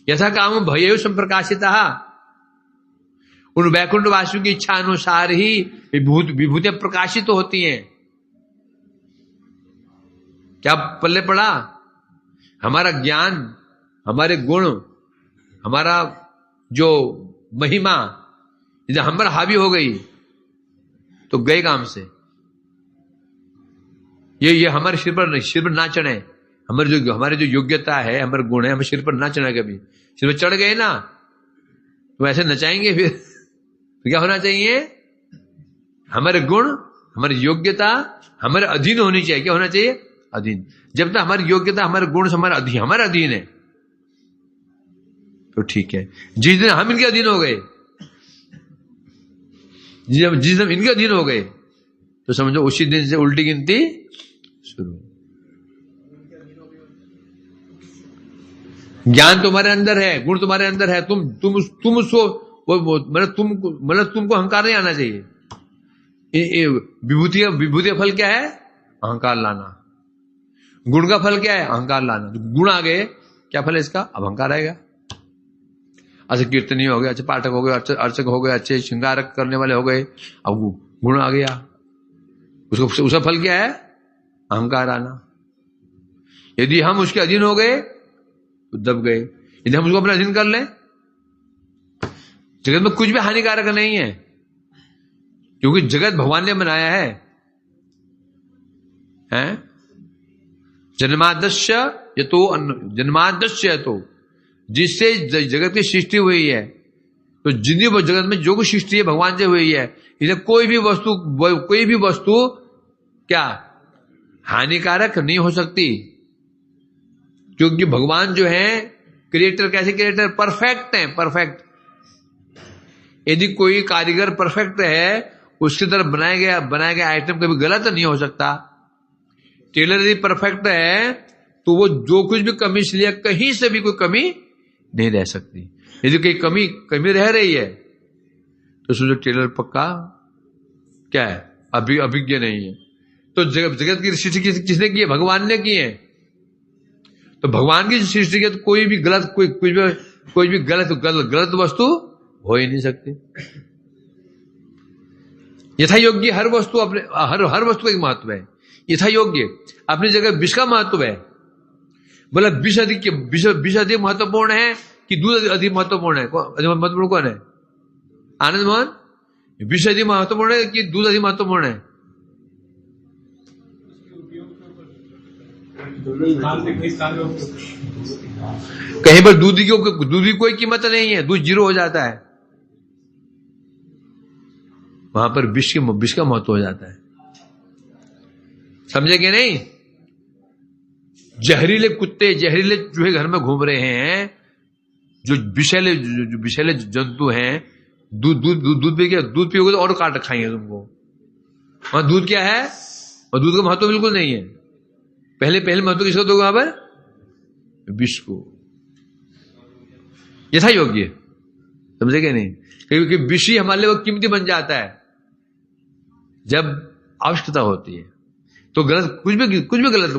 A: यथा काम भयेव संप्रकाशिता, उन वैकुंठवासियों की इच्छा अनुसार ही विभूतियां प्रकाशित होती हैं। क्या पल्ले पड़ा, हमारा ज्ञान, हमारे गुण, हमारा जो महिमा यदि हम पर हावी हो गई तो गए काम से। ये हमारे सिर पर ना चढ़े, हमारे जो योग्यता है, हमारे गुण है, हमें सिर पर ना चढ़े। कभी सिर पर चढ़ गए ना तो ऐसे नचाएंगे फिर। तो क्या होना चाहिए, हमारे गुण, हमारी योग्यता हमारे अधीन होनी चाहिए। क्या होना चाहिए, अधीन। जब तक हमारी योग्यता, हमारे गुण हमारे अधीन है तो ठीक है। जिस दिन हम इनके अधीन हो गए, जिस दिन इनके अधीन हो गए तो समझो उसी दिन से उल्टी गिनती शुरू। ज्ञान तुम्हारे अंदर है, गुण तुम्हारे अंदर है, तुम उसको मतलब तुमको अहंकार नहीं आना चाहिए। विभूति का फल क्या है, अहंकार लाना। गुण का फल क्या है, अहंकार लाना। गुण आ गए, क्या फल है इसका, अब अहंकार आएगा। अच्छे कीर्तनी हो गए, अच्छे पाठक हो गए, अर्चक हो गए, अच्छे श्रृंगार करने वाले हो गए, अब गुण आ गया, उसका फल क्या है, अहंकार आना। यदि हम उसके अधीन हो गए तो दब गए। यदि हम उसको अपने अधीन कर लें, जगत में कुछ भी हानिकारक नहीं है, क्योंकि जगत भगवान ने बनाया है। जन्मादस्य यतो, जिससे जगत की सृष्टि हुई है, तो जितनी जगत में जो कुछ सृष्टि है भगवान से हुई है, इसे कोई भी वस्तु क्या हानिकारक नहीं हो सकती, क्योंकि भगवान जो है क्रिएटर, कैसे क्रिएटर, परफेक्ट है, परफेक्ट। यदि कोई कारीगर परफेक्ट है, उसकी तरफ बनाया गया आइटम कभी गलत नहीं हो सकता। टेलर यदि परफेक्ट है तो वो जो कुछ भी कमी इसलिए कहीं से भी कोई कमी नहीं रह सकती। यदि कोई कमी रह रही है तो सोचो टेलर पक्का क्या है, अभिज्ञ नहीं है। तो जगत की सृष्टि किसने की है, भगवान ने की है। तो भगवान की सृष्टि के तो कोई भी गलत कोई भी गलत वस्तु हो ही नहीं सकती। यथा योग्य हर वस्तु अपने हर वस्तु का एक महत्व है। यथा योग्य अपनी जगह विष का महत्व है। बोला विष अधिक महत्वपूर्ण है कि दूध अधिक महत्वपूर्ण है? अधिक महत्वपूर्ण कौन है? आनंद मोहन, विष अधिक महत्वपूर्ण है कि दूध अधिक महत्वपूर्ण है? कहीं पर दूध की कोई कीमत नहीं है, दूध जीरो हो जाता है, वहां पर विष का महत्व हो जाता है। समझे कि नहीं? जहरीले कुत्ते, जहरीले चूहे घर में घूम रहे हैं, जो विषैले जंतु हैं, दूध पी के, दूध पियोगे तो और काट खाएंगे तुमको। वहां दूध क्या है? और दूध का महत्व बिल्कुल नहीं है। पहले महत्व किसको दोगे? वहां पर विष को। यथा योग्य, समझे क्या नहीं? क्योंकि विष ही हमारे लिए वो कीमती बन जाता है जब आवश्यकता होती है। तो गलत कुछ भी गलत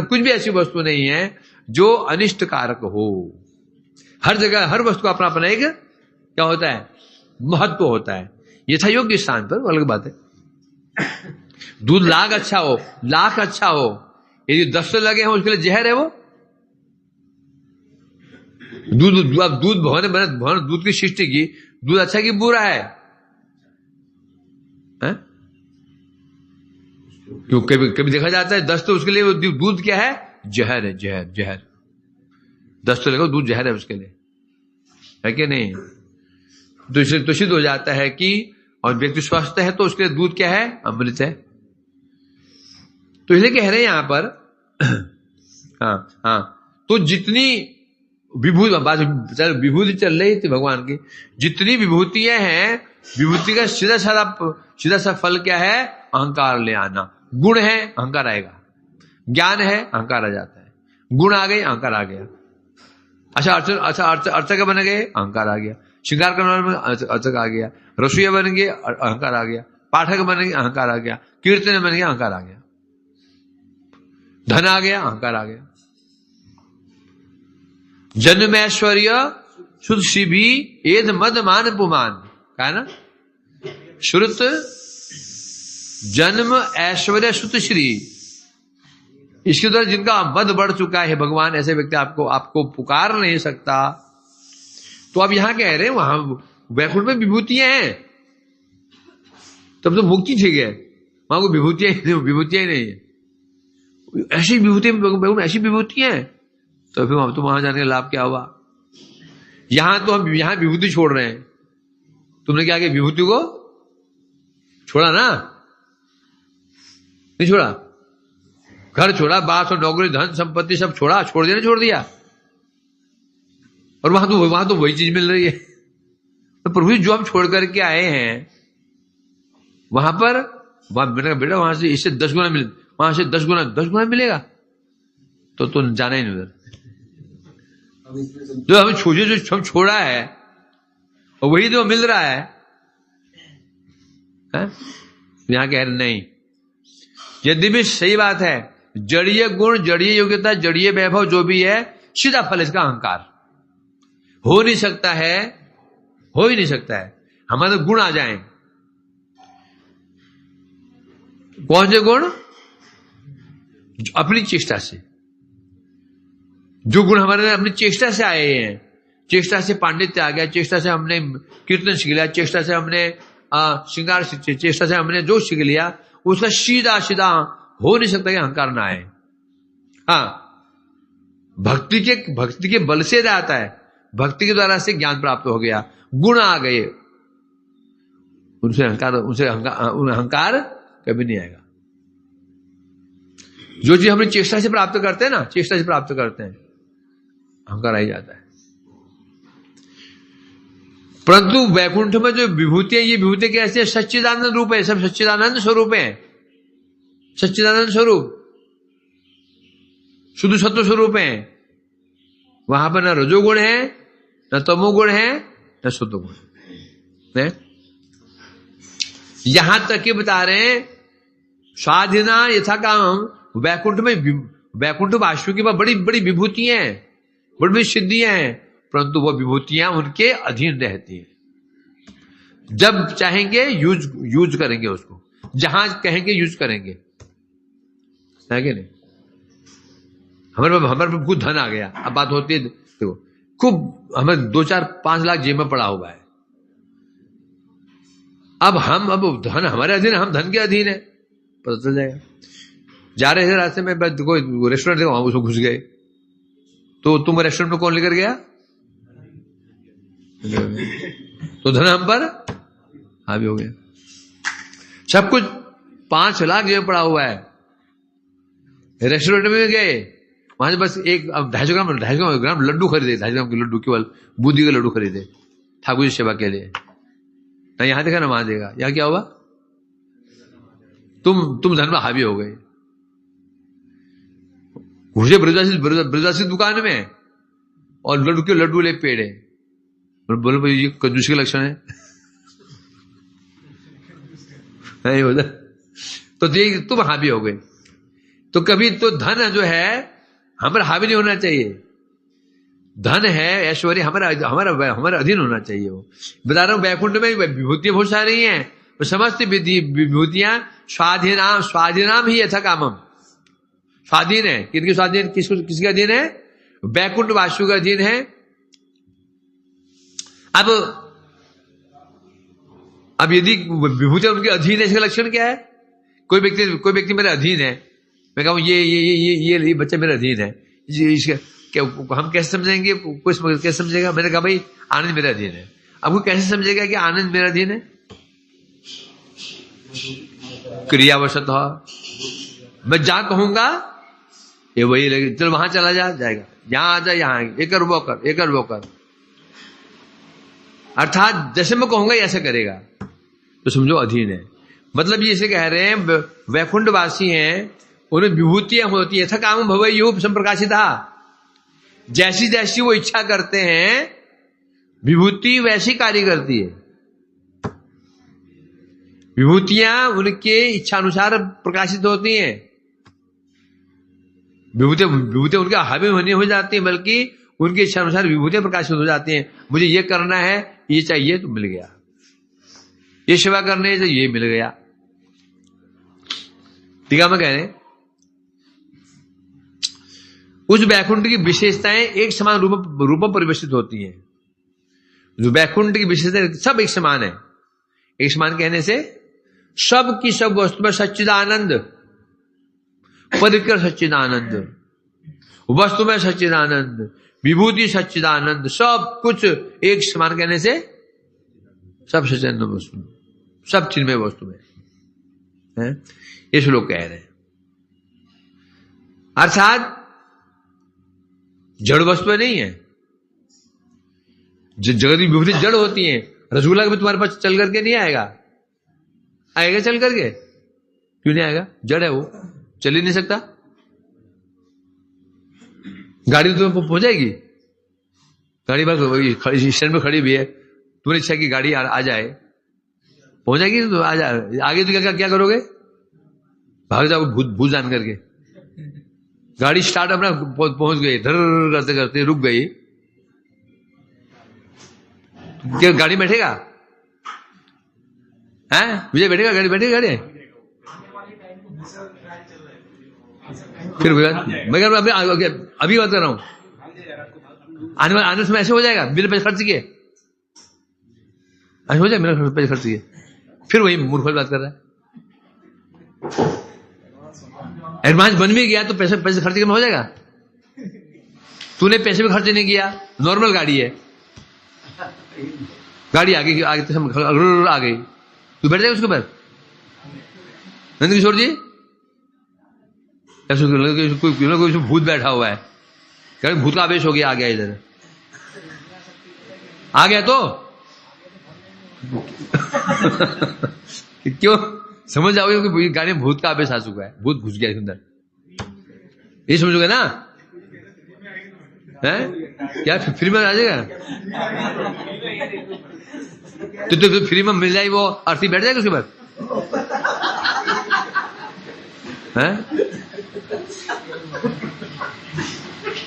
A: कुछ भी ऐसी वस्तु नहीं है जो अनिष्ट कारक हो। हर जगह हर वस्तु का अपना एक क्या होता है? महत्व होता है। यथा योग्य स्थान पर अलग बात है। दूध लाख अच्छा हो, यदि 10 लगे हैं उसके लिए जहर है वो। दूध भगवान दूध की सृष्टि की, दूध अच्छा कि बुरा है? क्यों कभी देखा जाता है 10 तो उसके लिए दूध क्या है? जहर है, जहर 10 तो लगा दूध जहर है उसके लिए, है कि नहीं? तो इसलिए तो सिद्ध हो जाता है कि, और व्यक्ति स्वस्थ है तो उसके लिए दूध क्या है? अमृत है। तो इसलिए कह रहे हैं यहां पर हाँ तो जितनी विभूति चल रही थी भगवान की, जितनी विभूतियां हैं, विभूति का सीधा सा फल क्या है? अहंकार ले आना। गुण है, अहंकार आएगा। ज्ञान है, अहंकार आ जाता है। गुण आ गए, अहंकार आ गया। अच्छा अर्चक बन गए, अहंकार आ गया। श्रृंगार करने वाले अर्चक आ गया। रसोईया बन गए, अहंकार आ गया। पाठक बन गए, अहंकार आ गया। कीर्तन बन गया, अहंकार आ गया। धन आ गया, अहंकार आ गया। जन्म ऐश्वर्य शुद्ध शिभी एद मद मान पुमान, कहा है ना? श्रुत जन्म ऐश्वर्य शुद्ध श्री, इसके द्वारा जिनका मद बढ़ चुका है भगवान, ऐसे व्यक्ति आपको पुकार नहीं सकता। तो अब यहां कह रहे हैं वहां वैकुंठ में विभूतियां हैं, तब तो मुक्ति ठीक है, वहां को विभूतियां ही नहीं है। ऐसी विभूतियां हैं, तो फिर हम तो वहां जाने का लाभ क्या हुआ? यहां तो हम यहां विभूति छोड़ रहे हैं। तुमने क्या किया? विभूति को छोड़ा ना? नहीं छोड़ा? घर छोड़ा, बात और नौकरी, धन संपत्ति सब छोड़ दिया। और वहां तो वही चीज मिल रही है। तो प्रभु जो हम छोड़ करके आए हैं वहां मैंने बेटा वहां से इससे 10 गुना मिले, वहां से 10 गुना मिलेगा, तो जाना ही नहीं उधर। जो हम छोड़ा है और वही तो मिल रहा है। यहां कह रहे नहीं, यदि भी सही बात है, जड़ीय गुण, जड़ीय योग्यता, जड़ीय वैभव जो भी है, सीधा फल इसका अहंकार। हो ही नहीं सकता है। हमारे गुण आ जाएं। कौन से गुण? अपनी चेष्टा से, जो गुण हमारे अपनी चेष्टा से आए हैं, चेष्टा से पांडित्य आ गया, चेष्टा से हमने कीर्तन सीख लिया, चेष्टा से हमने श्रृंगार, चेष्टा से हमने जो सीख लिया, उसका सीधा हो नहीं सकता कि अहंकार ना आए। हाँ, भक्ति के बल से आता है, भक्ति के द्वारा से ज्ञान प्राप्त हो गया, गुण आ गए, उनसे अहंकार कभी नहीं आएगा। जो चीज हम चेष्टा से प्राप्त करते हैं ना, अहंकार आ ही जाता है। परंतु वैकुंठ में जो विभूतियां, ये विभूति कैसे? सच्चिदानंद रूप है, सब सच्चिदानंद स्वरूप है। सच्चिदानंद स्वरूप, शुद्ध सत्व स्वरूप है। वहां पर न रजोगुण है, न तमोगुण है, न सत्वगुण है। यहां तक कि बता रहे हैं, स्वाधीना यथा काम, वैकुंठ में वैकुंठ वासु के पास बड़ी बड़ी विभूतियां हैं, बड़ी बड़ी सिद्धियां हैं, परंतु वो विभूतियां उनके अधीन रहती हैं। जब चाहेंगे यूज करेंगे उसको, जहां कहेंगे यूज करेंगे, है कि नहीं? हमारे पास कुछ धन आ गया, अब बात होती है, देखो खूब हमें 2-4-5 लाख जेब में पड़ा हुआ है, अब धन हमारे अधीन है, हम धन के अधीन है, पता चल जाएगा। जा रहे थे रास्ते में कोई रेस्टोरेंट देखा, वहां उसको घुस गए, तो तुम रेस्टोरेंट में कौन लेकर गया? तो धन हम पर हावी हो गया। सब कुछ 5 लाख जेब पड़ा हुआ है, रेस्टोरेंट में गए, वहां से बस एक 250 ग्राम लड्डू खरीदे, 250 ग्राम के लड्डू, केवल बूंदी के लड्डू खरीदे ठाकुर जी सेवा के लिए। ना यहां देखा ना वहां देखा, यहां क्या हुआ? तुम धन में हावी हो गए। घुसे ब्रजवासी दुकान में और लड्डू के लड्डू ले पेड़े, बोलो भाई ये कंजूस के लक्षण है, नहीं होता। तो तुम हावी हो गए। तो कभी तो धन जो है हम पर हावी नहीं होना चाहिए, धन है ऐश्वर्य हमारा अधीन होना चाहिए। वो बता रहा हूं, वैकुंठ में विभूतियां बहुत सारी हैं, तो समस्त विभूतियां स्वाधीनाम ही यथा कामम, स्वाधीन है। किनके स्वाधीन? किसके अधीन है? वैकुंठ वासु के अधीन है। अब यदि विभूतियां उनके अधीन है, इसका लक्षण क्या है? कोई व्यक्ति मेरे अधीन है, मैं कहूं ये बच्चा मेरे अधीन है, इसका हम कैसे समझेंगे? कोई कैसे समझेगा? मैंने कहा भाई आनंद मेरा अधीन है। अब वो कैसे समझेगा कि आनंद मेरा अधीन है? क्रियावशतः मैं जहां कहूंगा ये वही लगे, चल वहां चला जाएगा, यहां आ जा, यहां एक कर वो कर, अर्थात जैसे मैं कहूंगा ऐसे करेगा, तो समझो अधीन है। मतलब ये इसे कह रहे हैं वैकुंठवासी हैं, उन्हें विभूतियां होती है, यथा काम भवेयुः संप्रकाशिता, जैसी जैसी वो इच्छा करते हैं विभूति वैसी कार्य करती है। विभूतियां उनके इच्छानुसार प्रकाशित होती हैं, विभूतियां उनके हावी होनी हो जाती है, बल्कि उनकी इच्छानुसार विभूतियां प्रकाशित हो जाती हैं। मुझे ये करना है, ये चाहिए तो मिल गया, ये सेवा करने से ये मिल गया। ठीक है, मैं कह रहे हैं उस वैकुंठ की विशेषताएं एक समान रूप में परिवर्तित होती हैं। जो वैकुंठ की विशेषताएं सब एक समान है। एक समान कहने से सब की सब वस्तु में सच्चिदानंद, परिकर सच्चिदानंद, वस्तु में सच्चिदानंद, विभूति सच्चिदानंद, सब कुछ एक समान कहने से सब सच्चिदानंद वस्तु, सब चिन्मय वस्तु में है, ये श्लोक कह रहे हैं। अर्थात जड़ वस्तुएं नहीं है। जगत की विभूति जड़ होती है। रसगुल्ला भी तुम्हारे पास चल करके नहीं आएगा चल करके? क्यों नहीं आएगा? जड़ है, वो चल ही नहीं सकता। गाड़ी तो तुम्हें पहुंच जाएगी, गाड़ी बस स्टैंड में खड़ी भी है, तुमने इच्छा की गाड़ी आ जाए, पहुंच जाएगी तो आ जाए। आगे तो क्या करोगे? भाग जाओ भूत जान करके। गाड़ी स्टार्ट अपना पहुंच गई, धर करते करते रुक गई, क्या गाड़ी बैठेगा? हैं विजय बैठेगा? गाड़ी बैठेगा? गाड़ी फिर मैं अभी बात कर रहा हूं, आने समय ऐसे हो जाएगा, बिना पैसे खर्च किए ऐसे हो जाए, मेरा पैसे खर्च किए, फिर वही मूर्ख वाली बात कर रहा है। एडवांस बन भी गया तो पैसे खर्च करना हो जाएगा? तूने पैसे भी खर्च नहीं किया, नॉर्मल गाड़ी है, गाड़ी आ गई, आ गई, तू बैठ जाएगा उसके ऊपर? नंद किशोर जी कोई भूत बैठा हुआ है, क्या भूत का आवेश हो गया, आ गया इधर, आ गया तो क्यों समझ जाओगे कि गाड़ी में भूत का आवेश आ चुका है, भूत घुस गया इसके अंदर, ये समझोगे ना? है क्या फ्री में आ जाएगा? तो फ्री में मिल जाए, वो अर्थी बैठ जाएगा उसके बाद।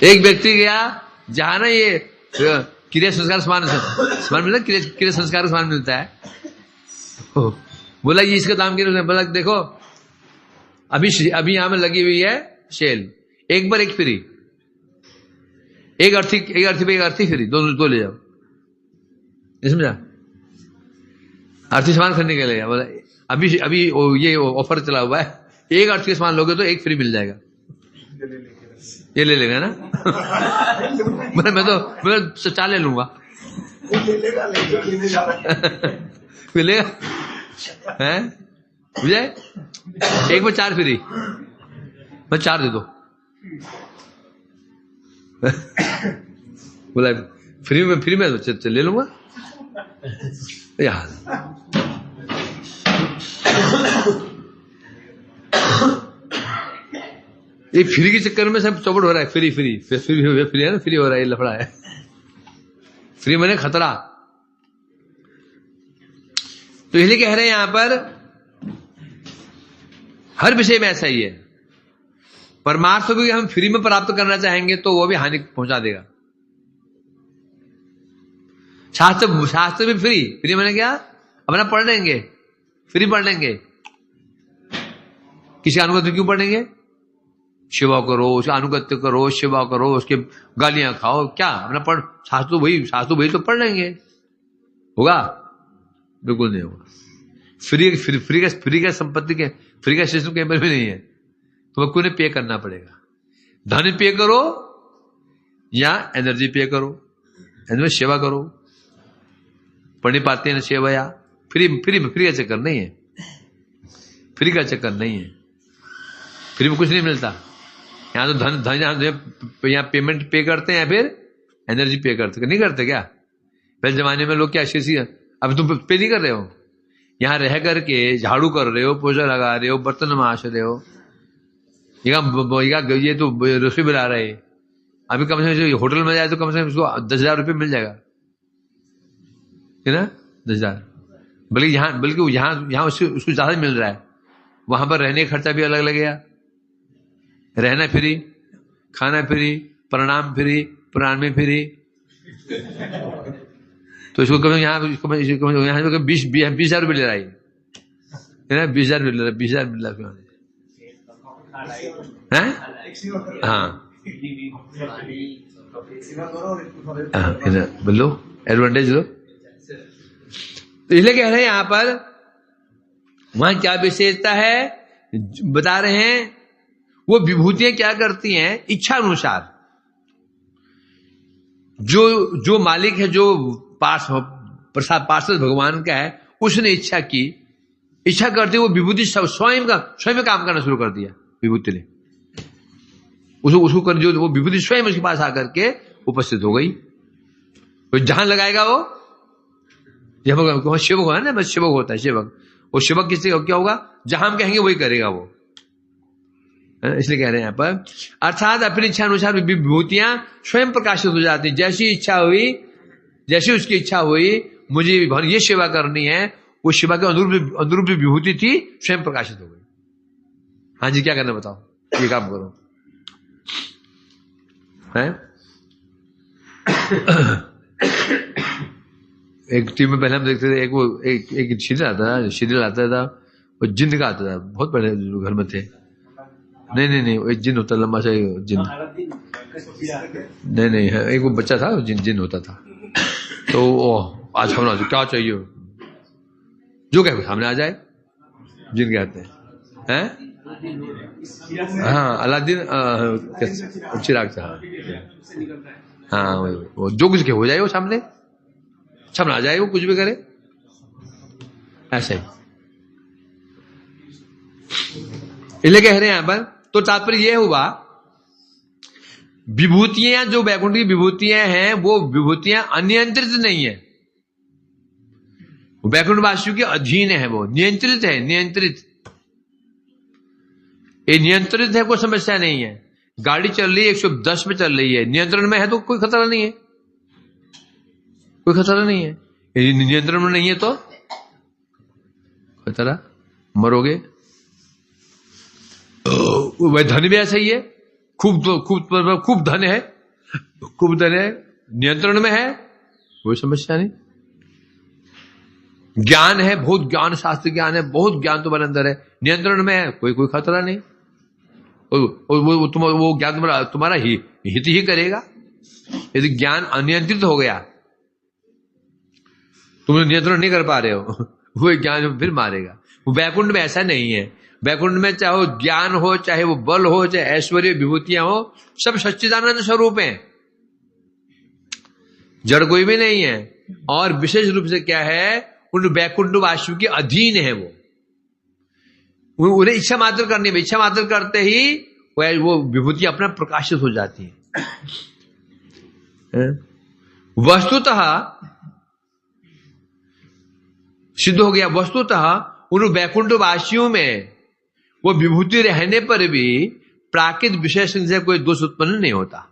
A: एक व्यक्ति गया जहां ना ये क्रिया संस्कार सामान मिलता है, क्रिया संस्कार का सामान मिलता है। बोला ये इसका दाम कितना? बोला देखो अभी यहां में लगी हुई है सेल, एक बार एक फ्री, एक अर्थी पे एक अर्थी फ्री, दो ले जाओ। समझा? आर्थिक सामान खरीदने के लिए बोला अभी ये ऑफर चला हुआ है, एक आर्थिक सामान लोगे तो एक फ्री मिल जाएगा। ये ले लेगा ना? मैं तो 4 ले लूंगा। मिलेगा है विजय, एक में 4 फ्री, मैं 4 दे दो। बोला फ्री में ले लूंगा यार। ये फ्री के चक्कर में सब चौपट हो रहा है। फ्री है ना, फ्री हो रहा है, ये लफड़ा है। फ्री मैंने खतरा। तो इसलिए कह रहे हैं यहां पर हर विषय में ऐसा ही है। परमार्थ को भी हम फ्री में प्राप्त करना चाहेंगे तो वो भी हानि पहुंचा देगा। शास्त्र भी फ्री मैंने क्या अपना पढ़ लेंगे, फ्री पढ़ लेंगे। किसी अनुगत्य क्यों पढ़ेंगे? सेवा करो, उसका अनुगत्य करो, सेवा करो, उसके गालियां खाओ, क्या अपना पढ़। शास्त्र वही तो पढ़ लेंगे, होगा? बिल्कुल नहीं होगा। फ्री का संपत्ति के फ्री का सिस्टम कहीं पर भी नहीं है। तो क्यों पे करना पड़ेगा? धन पे करो या एनर्जी पे करो, एनर्जी सेवा करो। पढ़ने पाते हैं ना सेवा, या फ्री का चक्कर नहीं है। फ्री का चक्कर नहीं है, फ्री में कुछ नहीं मिलता। यहाँ तो धन यहाँ पेमेंट पे करते हैं या फिर एनर्जी पे करते, नहीं करते क्या? पहले जमाने में लोग क्या शीशी, अब तुम पे नहीं कर रहे हो, यहाँ रह करके झाड़ू कर रहे हो, पोछा लगा रहे हो, बर्तन मांज रहे हो, ये तो रसोई बना रहे। अभी कम से कम होटल में जाए तो कम से कम उसको 10,000 रुपये मिल जाएगा, है ना? 10,000। बल्कि यहाँ उसको ज्यादा मिल रहा है। वहां पर रहने का खर्चा भी अलग लगेगा। रहना फ्री, खाना फ्री, प्रणाम फ्री, प्राण में फ्री। तो इसको कभी यहाँ 20,000 रुपये ले रहा है ना? 20,000 मिल रहा है, 20,000 मिल रहा है। हाँ बोलो, एडवांटेज लो। तो इसलिए कह रहे हैं यहां पर वहां क्या विशेषता है बता रहे हैं। वो विभूतियां क्या करती हैं? इच्छा अनुसार जो मालिक है, जो पार्षद भगवान का है, उसने इच्छा की, इच्छा करते वो विभूति स्वयं काम करना शुरू कर दिया। विभूति ने उसको कर, जो वो विभूति स्वयं उसके पास आकर के उपस्थित हो गई। तो जहां लगाएगा वो शिवक है ना, बस शिवक होता है। शिवक, वो शिवक किससे क्या होगा? जहां हम कहेंगे वही करेगा वो। इसलिए कह रहे हैं यहां पर, अर्थात अपनी इच्छा अनुसार विभूतियां स्वयं प्रकाशित हो जाती। जैसी उसकी इच्छा हुई, मुझे ये सेवा करनी है, वो सेवा के अनुरूप विभूति थी, स्वयं प्रकाशित हो गई। हाँ जी, क्या करना बताओ? ये काम करो है। एक टीम में पहले हम देखते थे, एक सीरियल आता था, वो जिन्न का आता था। बहुत बड़े घर में थे। नहीं, वो एक जिन होता, लंबा सा जिन। नहीं, एक वो बच्चा था, जिन होता था। तो आज सामने क्या चाहिए, जो क्या सामने आ जाए, जिन कहते हैं। हाँ, अलादीन चिराग था। हाँ, वो जो कुछ के हो जाए वो सामने आ जाए, वो कुछ भी करे, ऐसे ही। इसलिए कह रहे हैं यहां पर, तो तात्पर्य यह हुआ, विभूतियां जो वैकुंठ की विभूतियां हैं, वो विभूतियां अनियंत्रित नहीं है। वैकुंठ वासियों के अधीन है, वो नियंत्रित है। ये नियंत्रित है, कोई समस्या नहीं है। गाड़ी चल रही है 110 पे चल रही है, नियंत्रण में है तो कोई खतरा नहीं है, कोई खतरा नहीं है। यदि नियंत्रण में नहीं है तो खतरा, मरोगे। वह धन भी ऐसा ही है, खूब धन है, नियंत्रण में है, कोई समस्या नहीं। ज्ञान है, बहुत ज्ञान, शास्त्र ज्ञान है, बहुत ज्ञान तुम्हारे अंदर है, नियंत्रण में है, कोई खतरा नहीं। वो ज्ञान तुम्हारा हित ही करेगा। यदि ज्ञान अनियंत्रित हो गया, तुम नियंत्रण नहीं कर पा रहे हो, वो ज्ञान फिर मारेगा। वो वैकुंठ में ऐसा नहीं है। वैकुंठ में चाहे वो ज्ञान हो, चाहे वो बल हो, चाहे ऐश्वर्य विभूतियां हो, सब सच्चिदानंद स्वरूप हैं, जड़ कोई भी नहीं है। और विशेष रूप से क्या है, उन वैकुंठ वासियों के अधीन है वो। उन्हें इच्छा मात्र करनी है, इच्छा मात्र करते ही वो विभूति अपना प्रकाशित हो जाती है। वस्तुतः सिद्ध हो गया, वस्तुतः उन वैकुंठ वासियों में वो विभूति रहने पर भी प्राकृत विषय से कोई दोष उत्पन्न नहीं होता।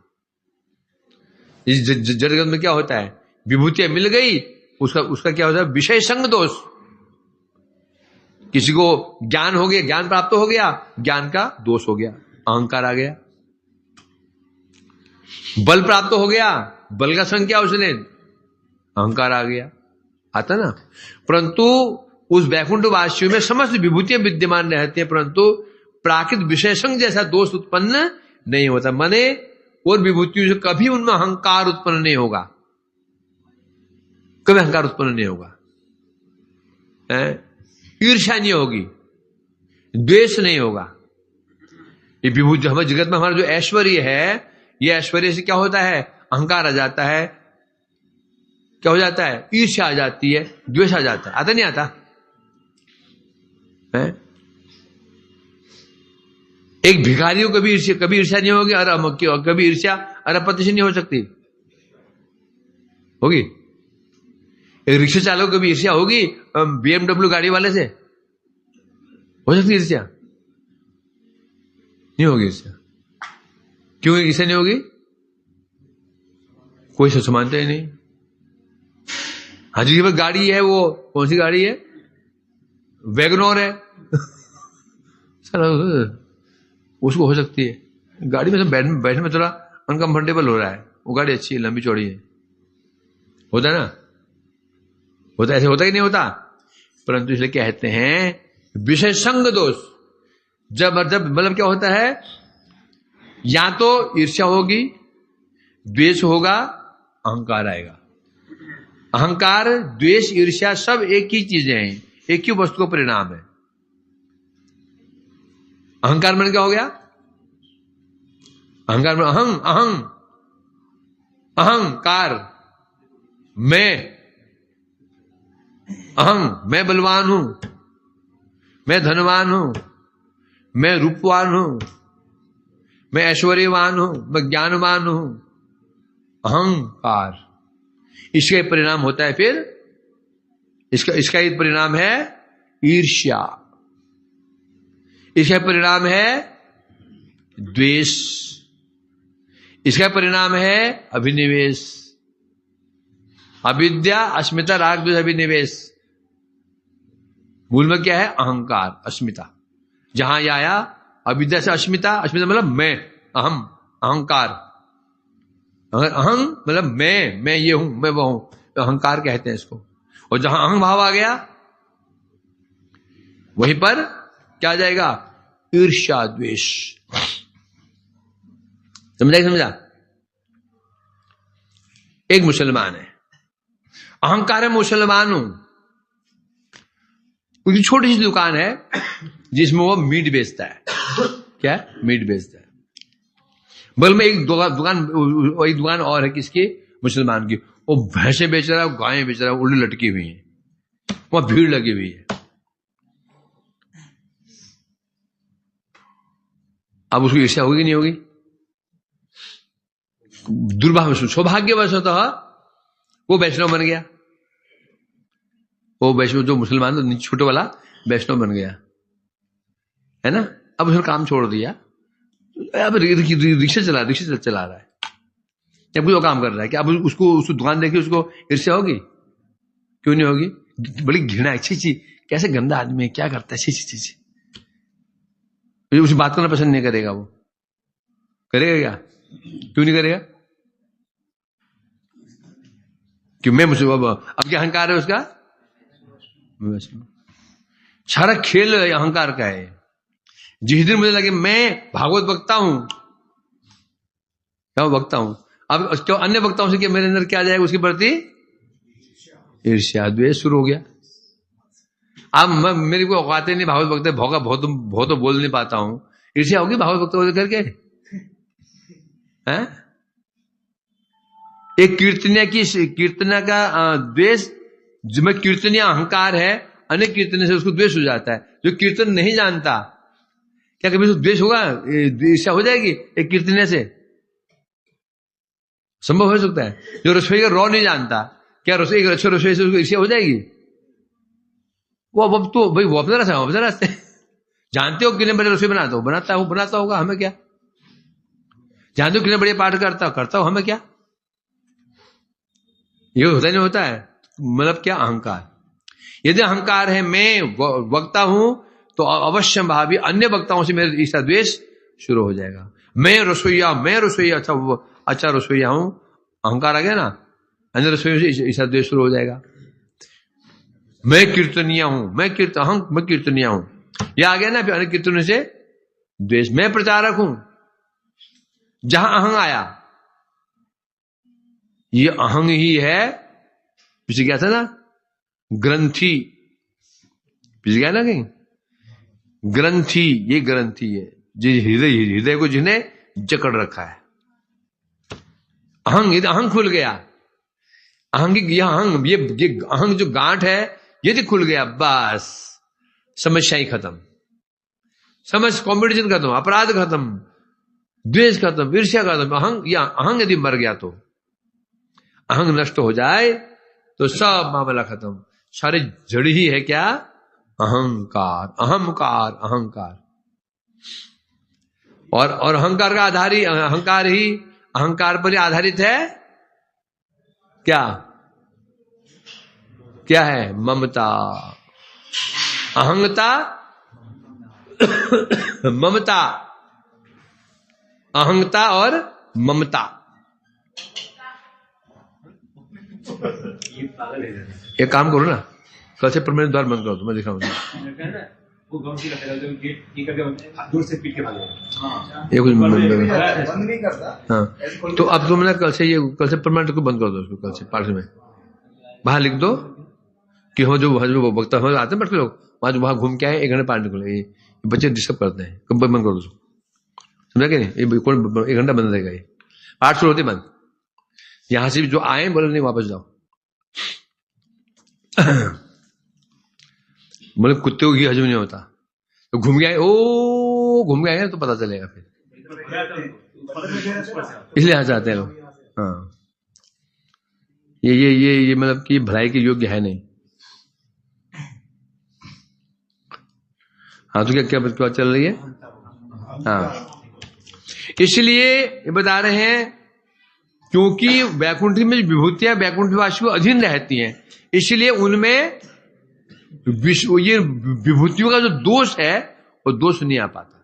A: इस जगत में क्या होता है, विभूतियां मिल गई, उसका क्या होता है, विषय संग दोष। किसी को ज्ञान हो गया, ज्ञान प्राप्त हो गया, ज्ञान का दोष हो गया, अहंकार आ गया। बल प्राप्त हो गया, बल का संग क्या उसने, अहंकार आ गया, आता ना। परंतु उस वैकुंठ वासियों में समस्त विभूतियां विद्यमान रहती हैं, परंतु प्राकृत विषय संग जैसा दोष उत्पन्न नहीं होता। माने और विभूतियों से कभी उनमें अहंकार उत्पन्न नहीं होगा, कभी अहंकार उत्पन्न नहीं होगा, ईर्ष्या नहीं होगी, द्वेष नहीं होगा। ये विभूति हमारे जगत में हमारा जो ऐश्वर्य है, ये ऐश्वर्य से क्या होता है, अहंकार आ जाता है, क्या हो जाता है, ईर्ष्या आ जाती है, द्वेष आ जाता है। आता नहीं आता है? एक भिखारी को कभी ईर्ष्या नहीं होगी, और कभी ईर्ष्या अरबपति से नहीं हो सकती, होगी। एक रिक्शा चालक को कभी ईर्ष्या होगी BMW गाड़ी वाले से, हो सकती ईर्ष्या? नहीं होगी ईर्ष्या। क्यों ईर्ष्या नहीं होगी? कोई सच मानता ही नहीं। हाजी के पास गाड़ी है, वो कौन सी गाड़ी है, वैगनोर है उसको हो सकती है। गाड़ी में बैठने में थोड़ा अनकंफर्टेबल हो रहा है, वो गाड़ी अच्छी है, लंबी चौड़ी है, होता है ना, होता, ऐसे होता ही नहीं होता। परंतु इसलिए कहते हैं विषय संग दोष। जब मतलब क्या होता है, या तो ईर्ष्या होगी, द्वेष होगा, अहंकार आएगा। अहंकार, द्वेष, ईर्ष्या सब एक ही चीजें हैं, एक ही वस्तु का परिणाम है। अहंकार में क्या हो गया, अहंकार में अहंकार, मैं बलवान हूं, मैं धनवान हूं, मैं रूपवान हूं, मैं ऐश्वर्यवान हूं, मैं ज्ञानवान हूं, अहंकार। इसका परिणाम होता है फिर इसका एक परिणाम है ईर्ष्या, इसका परिणाम है द्वेष, इसका परिणाम है अभिनिवेश। अविद्या, अस्मिता, राग, द्वेष, अभिनिवेश। मूल में क्या है, अहंकार, अस्मिता। जहां यह आया अविद्या से अस्मिता, अस्मिता मतलब मैं, अहंकार। अगर अहं मतलब मैं ये हूं, मैं वो हूं, तो अहंकार कहते हैं इसको। और जहां अहं भाव आ गया, वहीं पर क्या आ जाएगा, ईर्ष्या, द्वेष। समझा? एक मुसलमान है, अहंकार है, मुसलमान हूं, उसकी छोटी सी दुकान है जिसमें वो मीट बेचता है। क्या? मीट बेचता है। बगल में एक दुकान और है, किसकी? मुसलमान की। वो भैंसे बेच रहा है, गायें बेच रहा है, उल्टी लटकी हुई है, वहां भीड़ लगी हुई है। अब उसको ईर्ष्या होगी नहीं होगी? दुर्भाग्य, सौभाग्यवशतः वो वैष्णव बन गया। वो वैष्णव जो मुसलमान छोटे वाला वैष्णव बन गया है ना। अब उसने काम छोड़ दिया, अब रिक्शा चला रहा है, या कोई और काम कर रहा है। कि अब उसको दुकान देखी, उसको ईर्ष्या होगी? क्यों नहीं होगी? बड़ी घृणा, छी कैसे गंदा आदमी है, क्या करता है, छी। उसे बात करना पसंद नहीं करेगा वो। करेगा क्या? क्यों नहीं करेगा? क्यों? मैं मुझे अब क्या अहंकार है उसका? सारा खेल अहंकार का है। जिस दिन मुझे लगे मैं भागवत वक्ता हूं, क्या वक्ता हूं, अब क्यों अन्य वक्ताओं से क्या मेरे अंदर क्या आ जाएगा? उसके प्रति ईर्ष्या द्वेष शुरू हो गया। अब मेरे को औकाते नहीं भागवत वक्ता, भोगा बहुत तो बोल नहीं पाता हूं, ईर्ष्या होगी भागवत वक्ता करके? हैं? एक कीर्तनिया का द्वेष, जो में कीर्तनिया अहंकार है, अनेक कीर्तन से उसको द्वेष हो जाता है। जो कीर्तन नहीं जानता, क्या कभी उसको द्वेष होगा? ईर्ष्या हो जाएगी एक कीर्तनिया से? संभव हो सकता है। जो रसोई का रॉ नहीं जानता, क्या रसोई अच्छे रसोई से उसको ईर्ष्या हो जाएगी? वो अब तो भाई वो अपना रास्ते जानते हो कितने बड़े रसोई बनाता हो, बनाता होगा, हमें क्या? जानते हो कितने बड़े पाठ करता हो, हमें क्या? ये होता नहीं होता है। मतलब क्या? अहंकार। यदि अहंकार है मैं वक्ता हूं, तो अवश्य भावी अन्य वक्ताओं से मेरे ईर्ष्या द्वेष शुरू हो जाएगा। मैं रसोईया अच्छा रसोईया हूं, अहंकार आ गया ना, अन्य रसोइयों से ईर्ष्या द्वेष शुरू हो जाएगा। मैं कीर्तनिया हूं, मैं कीर्तनिया हूं, यह आ गया ना, फिर अन्य कीर्तनों से द्वेष। मैं प्रचारक हूं, जहां अहंग आया, ये अहंग ही है। पीछे क्या था ना, ग्रंथि, पीछे क्या ना कहीं ग्रंथि, ये ग्रंथि है जी, हृदय को जिन्हें जकड़ रखा है। अहंग खुल गया। ये अहंग जो गांठ है, यदि खुल गया, बस समस्या ही खत्म, कॉम्पिटिशन खत्म, अपराध खत्म, द्वेष खत्म, ईर्ष्या खत्म। अहंग यदि मर गया, तो अहंग नष्ट हो जाए तो सब मामला खत्म। सारे जड़ ही है क्या? अहंकार, अहंकार। और अहंकार का आधार ही अहंकार पर ही आधारित है। क्या है? ममता, अहंगता, ममता, अहंगता और ममता। एक काम करो ना, कल से परमानेंट द्वार बंद करो, तो मैं दिखाऊंगा। हाँ, तो अब तुम ना कल से परमानेंट को बंद कर दो उसको। कल से पार्सल में बाहर लिख दो कि हो जो वक्ता हो आते हैं लोग, वहां घूम के आए, 1 घंटे पार्टी को, ये बच्चे डिस्टर्ब करते हैं, कब बंद कर दो उसको, समझा कि नहीं? ये कौन 1 घंटा बंद रहेगा? ये पाठ शुरू होते बंद। यहां से जो आए बोले नहीं, वापस जाओ। बोले कुत्ते को घी हजम नहीं होता, तो घूम गए तो पता चलेगा फिर, इसलिए यहां चाहते हैं लोग। हाँ, ये मतलब कि भलाई के योग्य है नहीं। हाँ, तो क्या चल रही है? हाँ, इसलिए ये बता रहे हैं, क्योंकि वैकुंठी में विभूतियां वैकुंठवासी को अधीन रहती हैं, इसलिए उनमें ये विभूतियों का जो दोष है, वो दोष नहीं आ पाता।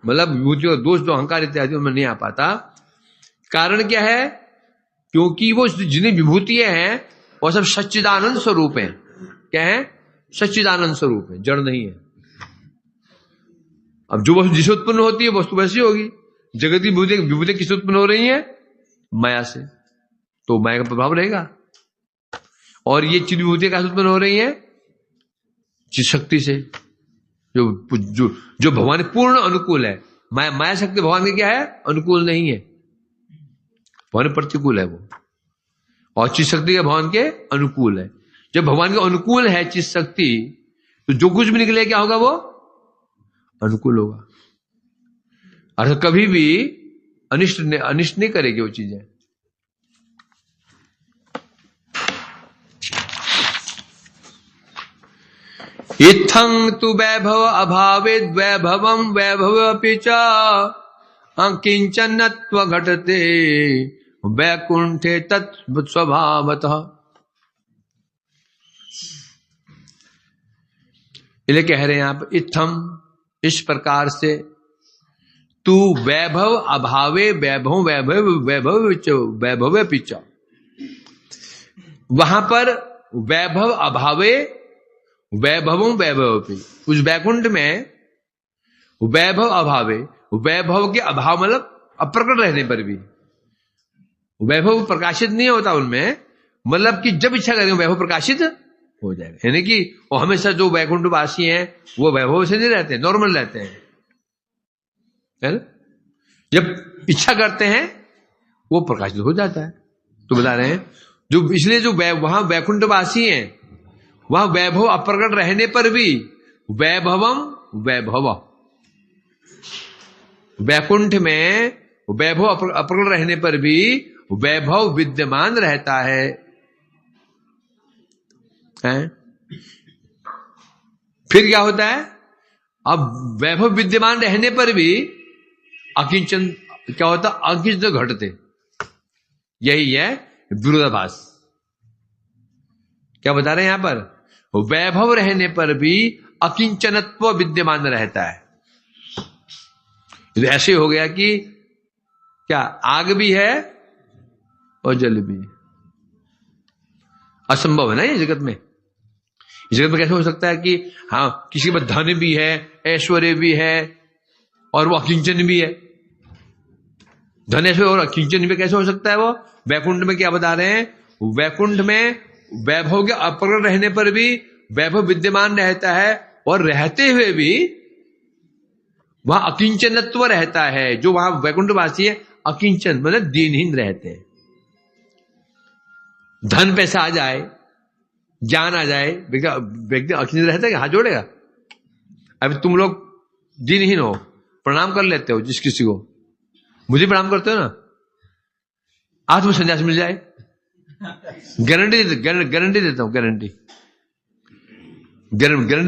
A: मतलब विभूतियों का दोष जो अहंकार इत्यादि उनमें नहीं आ पाता। कारण क्या है? क्योंकि वो जितनी विभूतियां हैं, वो सब सच्चिदानंद स्वरूप हैं। क्या है? सच्चिदानंद स्वरूप है, जड़ नहीं है। अब जो वस्तु जिसे उत्पन्न होती है, वस्तु वैसी होगी। जगत की विभूतियां किससे उत्पन्न हो रही है? माया से, तो माया का प्रभाव रहेगा। और ये चिन्ह विभूतियां कैसे उत्पन्न हो रही है? चित शक्ति से, जो भगवान पूर्ण अनुकूल है। माया शक्ति भगवान के क्या है? अनुकूल नहीं है, भगवान प्रतिकूल है वो। और चित शक्ति का भगवान के अनुकूल है। जब भगवान के अनुकूल है चित शक्ति, तो जो कुछ भी निकले क्या होगा? वो अनुकूल होगा। अर्थात कभी भी अनिष्ट नहीं करेगी वो चीजें। इत्थं तु वैभव अभावे वैभवं वैभवपि च किंचनत्व घटते वैकुंठे तत् स्वभावतः। इसलिए कह रहे हैं आप, इत्थम, इस प्रकार से, तू वैभव अभावे वैभव वैभव वैभव वैभव पिचा। वहां पर वैभव अभावे वैभवों वैभव पे, उस वैकुंठ में वैभव अभावे, वैभव के अभाव मतलब अप्रकट रहने पर भी, वैभव प्रकाशित नहीं होता उनमें, मतलब कि जब इच्छा करेंगे वैभव प्रकाशित हो जाएगा। यानी कि वो हमेशा जो वैकुंठ वासी हैं वो वैभव से नहीं रहते, नॉर्मल रहते हैं, है ना? जब इच्छा करते हैं वो प्रकाशित हो जाता है। तो बता रहे हैं जो इसलिए जो वहां वैकुंठ वासी हैं वहां वैभव अप्रकट रहने पर भी वैभवम वैभव, वैकुंठ में वैभव अप्रकट रहने पर भी वैभव विद्यमान रहता है, हैं? फिर क्या होता है? अब वैभव विद्यमान रहने पर भी अकिंचन क्या होता? अकिंचन घटते। यही है विरोधाभास। क्या बता रहे हैं यहां पर? वैभव रहने पर भी अकिंचनत्व विद्यमान रहता है। ऐसे हो गया कि क्या आग भी है और जल भी। असंभव है ना ये जगत में। इस जगत में कैसे हो सकता है कि हाँ किसी के पास धन भी है, ऐश्वर्य भी है और वो अकिंचन भी है? धन ऐश्वर्य और अकिंचन भी कैसे हो सकता है? वो वैकुंठ में क्या बता रहे हैं? वैकुंठ में वैभव के अप्रकट रहने पर भी वैभव विद्यमान रहता है और रहते हुए भी वहां अकिंचनत्व रहता है। जो वहां वैकुंठवासी है अकिंचन मतलब दीनहीन रहते हैं। धन पैसा आ जाए, ज्ञान आ जाए, व्यक्ति अकिंचन रहता है कि हाथ जोड़ेगा? अभी तुम लोग दीनहीन हो, प्रणाम कर लेते हो जिस किसी को, मुझे प्रणाम करते हो ना, आज तुम्हें संन्यास मिल जाए, गारंटी देता हूं, गारंटी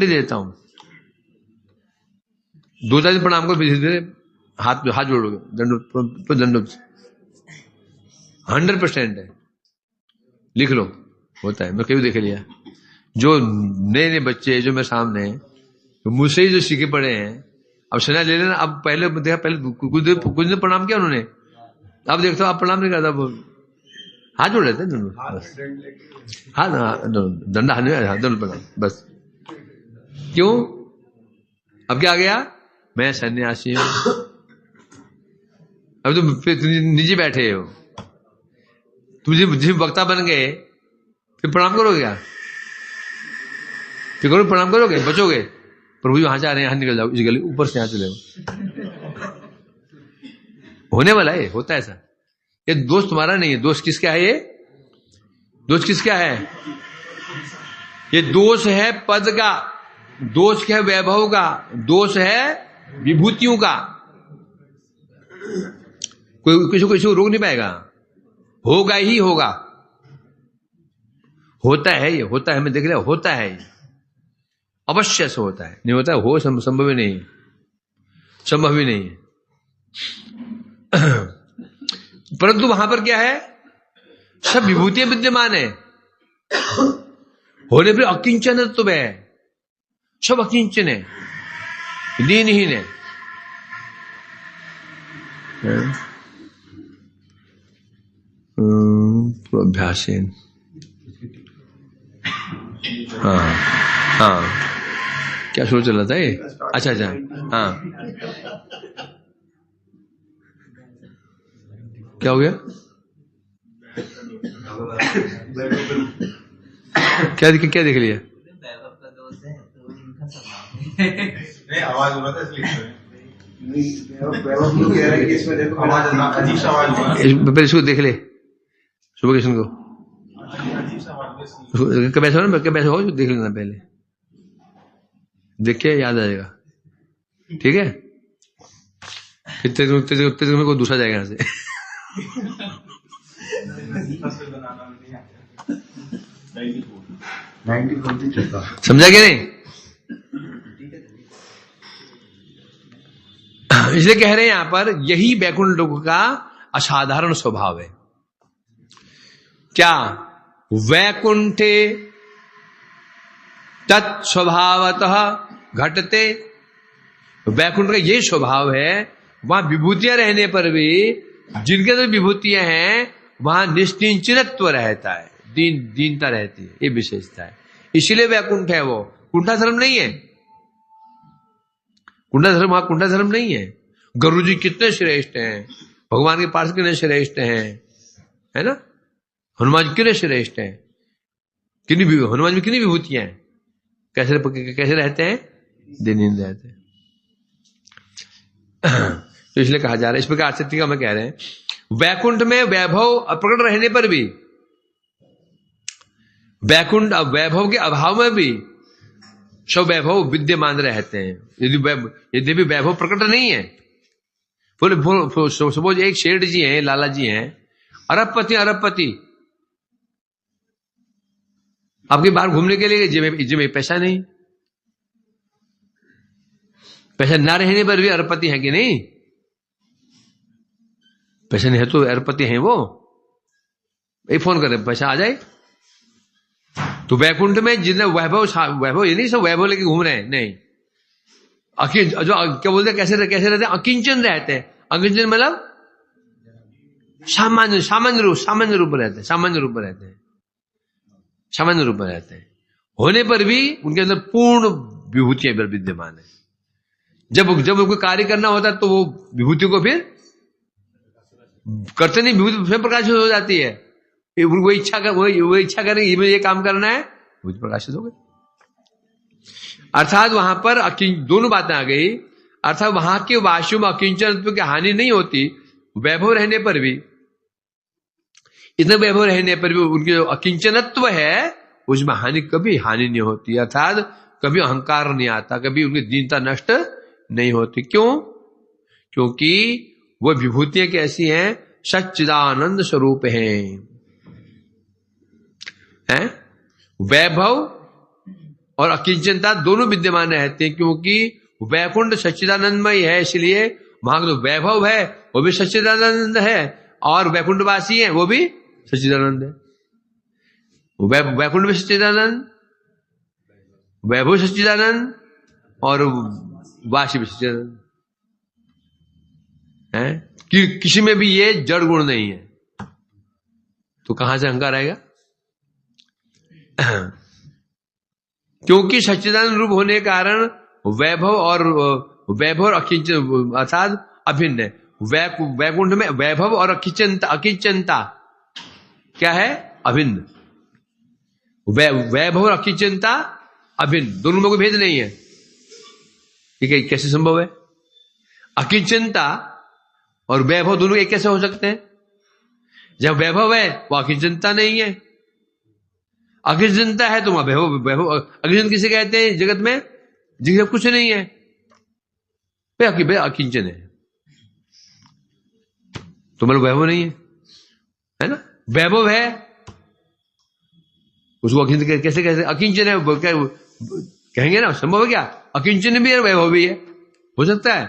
A: देता हूं। 2-4 दिन प्रणाम करो, धीरे धीरे हाथ जोड़ोगे, दंडो 100% है। लिख लो, होता है। मैं कभी देख लिया जो नए बच्चे जो मेरे सामने हैं, तो मुझसे ही जो सीखे पड़े हैं, अब संन्यास ले लेना। अब पहले देखा, पहले कुछ दिन प्रणाम किया उन्होंने, अब देखते हो आप प्रणाम नहीं करता, हाथ जोड़ लेते हैं दोनों, हाथ दंडा हाथ दोनों प्रणाम बस। क्यों? अब क्या आ गया? मैं सन्यासी हूं। अब तुम फिर निजी बैठे हो, तुम जिस वक्ता बन गए, फिर प्रणाम करोगे क्या? फिर करोगे, प्रणाम करोगे, बचोगे? प्रभु जी वहां जा रहे हैं, यहां निकल जाओ, इस गली ऊपर से यहां चले जाओ। होने वाला है, होता है ऐसा। ये दोष तुम्हारा नहीं है, दोष किसका है? ये दोष किसका है? ये दोष है पद का, दोष क्या है? वैभव का, दोष है विभूतियों का। कोई किसी को रोक नहीं पाएगा, होगा ही होगा। होता है ये, होता है, मैं देख लिया, होता है ये, अवश्य से होता है। नहीं होता है, हो संभव ही नहीं, संभव ही नहीं है। परंतु वहां पर क्या है? सब विभूतियां विद्यमान है, होने पर अकिंचन तो है, सब अकिंचन है, दीनहीन है। अभ्यासेन, हाँ क्या शुरू चल रहा था ये? अच्छा, हाँ क्या हो गया? क्या देख लिया?
B: आवाज हो रहा था
A: पहले इसको देख ले, सुबह किशन को कैसे हो देख लेना, पहले देख के याद आ जाएगा। ठीक है? कितने में कोई दूसरा जाएगा यहाँ से। समझा क्या नहीं? इसलिए कह रहे हैं यहां पर, यही वैकुंठ लोक का असाधारण स्वभाव है। क्या? वैकुंठे तत्स्वभावतः घटते। वैकुंठ का ये स्वभाव है वहां विभूतियां रहने पर भी, जिनके अंदर विभूतियां हैं वहां निश्चिंतत्व रहता है, दीनता रहती है, ये विशेषता है। इसीलिए वैकुंठ है वो, कुंठा धर्म नहीं है। वहां कुंठा धर्म नहीं है। गुरु जी कितने श्रेष्ठ हैं, भगवान के पास कितने श्रेष्ठ हैं, है ना। हनुमान जी कितने श्रेष्ठ हैं, हनुमान जी कितनी विभूतियां हैं, कैसे रहते हैं, दीन रहते हैं। तो इसलिए कहा जा रहा है, इस प्रकार से टीका में कह रहे हैं, वैकुंठ में वैभव प्रकट रहने पर भी, वैकुंठ वैभव के अभाव में भी सब वैभव विद्यमान रहते हैं। यदि भी वैभव प्रकट नहीं है, सपोज एक शेठ जी हैं, लाला जी हैं, अरबपति, आपके बाहर घूमने के लिए जेब में पैसा नहीं, पैसा ना रहने पर भी अरबपति है कि नहीं, पैसा नहीं है तो अरबपति हैं वो, एक फोन करे पैसा आ जाए। तो वैकुंठ में जितने वैभव ये नहीं सब वैभव लेके घूम रहे हैं, नहीं, जो क्या बोलते हैं, कैसे रहते हैं, अकिंचन रहते हैं। अकिंचन मतलब सामान्य रूप रहते हैं, होने पर भी उनके अंदर पूर्ण विभूतियां विद्यमान है। जब कोई कार्य करना होता है तो वो विभूति को फिर करते नहीं, विभूति स्वयं प्रकाशित हो जाती है। वो इच्छा करेंगे मुझे ये काम करना है, विभूति प्रकाशित हो गई। अर्थात वहां पर दोनों बातें आ गई, अर्थात वहां के वासियों में अकिंचनत्व की हानि नहीं होती, वैभव रहने पर भी, इतने वैभव रहने पर भी उनके जो अकिंचनत्व है उसमें कभी हानि नहीं होती, अर्थात कभी अहंकार नहीं आता, कभी उनकी दीनता नष्ट नहीं होती। क्यों? क्योंकि वो विभूतियां कैसी हैं, सच्चिदानंद स्वरूप हैं। वैभव और अकिंचनता दोनों विद्यमान रहते हैं, क्योंकि वैकुंठ सच्चिदानंदमय है, इसलिए वहां जो वैभव है वो भी सच्चिदानंद है, और वैकुंठवासी है वो भी सच्चिदानंद है। वैकुंठ में सच्चिदानंद, वैभव सच्चिदानंद, और वासी भी सच्चिदानंद है। किसी में भी ये जड़ गुण नहीं है, तो कहां से अहंकार आएगा? क्योंकि सच्चिदानंद रूप होने के कारण वैभव और अकिंचन अर्थात अभिन्न है। वैकुंठ में वैभव और अकिंचनता क्या है? अभिन्न। वैभव और अकिंचनता अभिन्न, दोनों में कोई भेद नहीं है। ठीक है, कैसे संभव है? अकिंचनता और वैभव दोनों एक कैसे हो सकते हैं? जब वैभव है वो अकिंचनता नहीं है, अकिंचनता है तो वहां वैभव। अकिंचन किसे कहते हैं जगत में? जिसका कुछ नहीं है, अकिंचन है, तो मतलब वैभव नहीं है ना। वैभव है उसको अकिंचन कैसे अकिंचन है कहेंगे ना? संभव है क्या? अकिंचन भी है वैभव भी है, हो सकता है?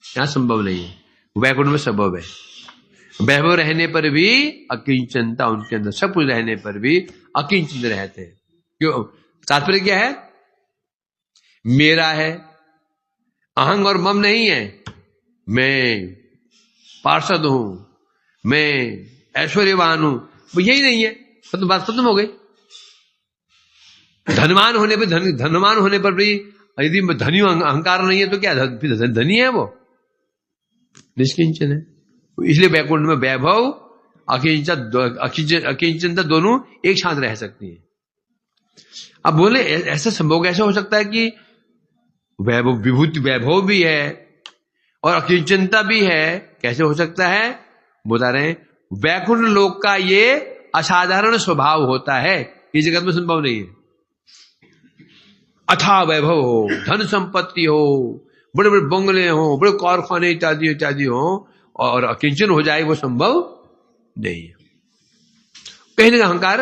A: यहां संभव नहीं है, वैकुंठ में संभव है। वैभव रहने पर भी अकिंचनता उनके अंदर, सब कुछ रहने पर भी अकिंचन रहते हैं। क्यों? तात्पर्य क्या है? मेरा है, अहंग और मम नहीं है, मैं पार्षद हूं, मैं ऐश्वर्यवान हूं, वो यही नहीं है, तो बात खत्म हो गई। धनवान होने पर भी यदि धनी अहंकार नहीं है तो क्या धनी है? वो निष्किंचन है। इसलिए वैकुंठ में वैभव अकिंचनता दोनों एक साथ रह सकती है। अब बोले ऐसा संभव कैसे हो सकता है कि वैभव विभूति वैभव भी है और अकिंचनता भी है? कैसे हो सकता है? बता रहे हैं, वैकुंठ लोक का ये असाधारण स्वभाव होता है, इस जगत में संभव नहीं है। अथाह वैभव हो, धन संपत्ति हो, बड़े बड़े बंगले हो, बड़े कारखाने इत्यादि इत्यादि हो, और अकिंचन हो जाए, वो संभव नहीं है। कहीं ना अहंकार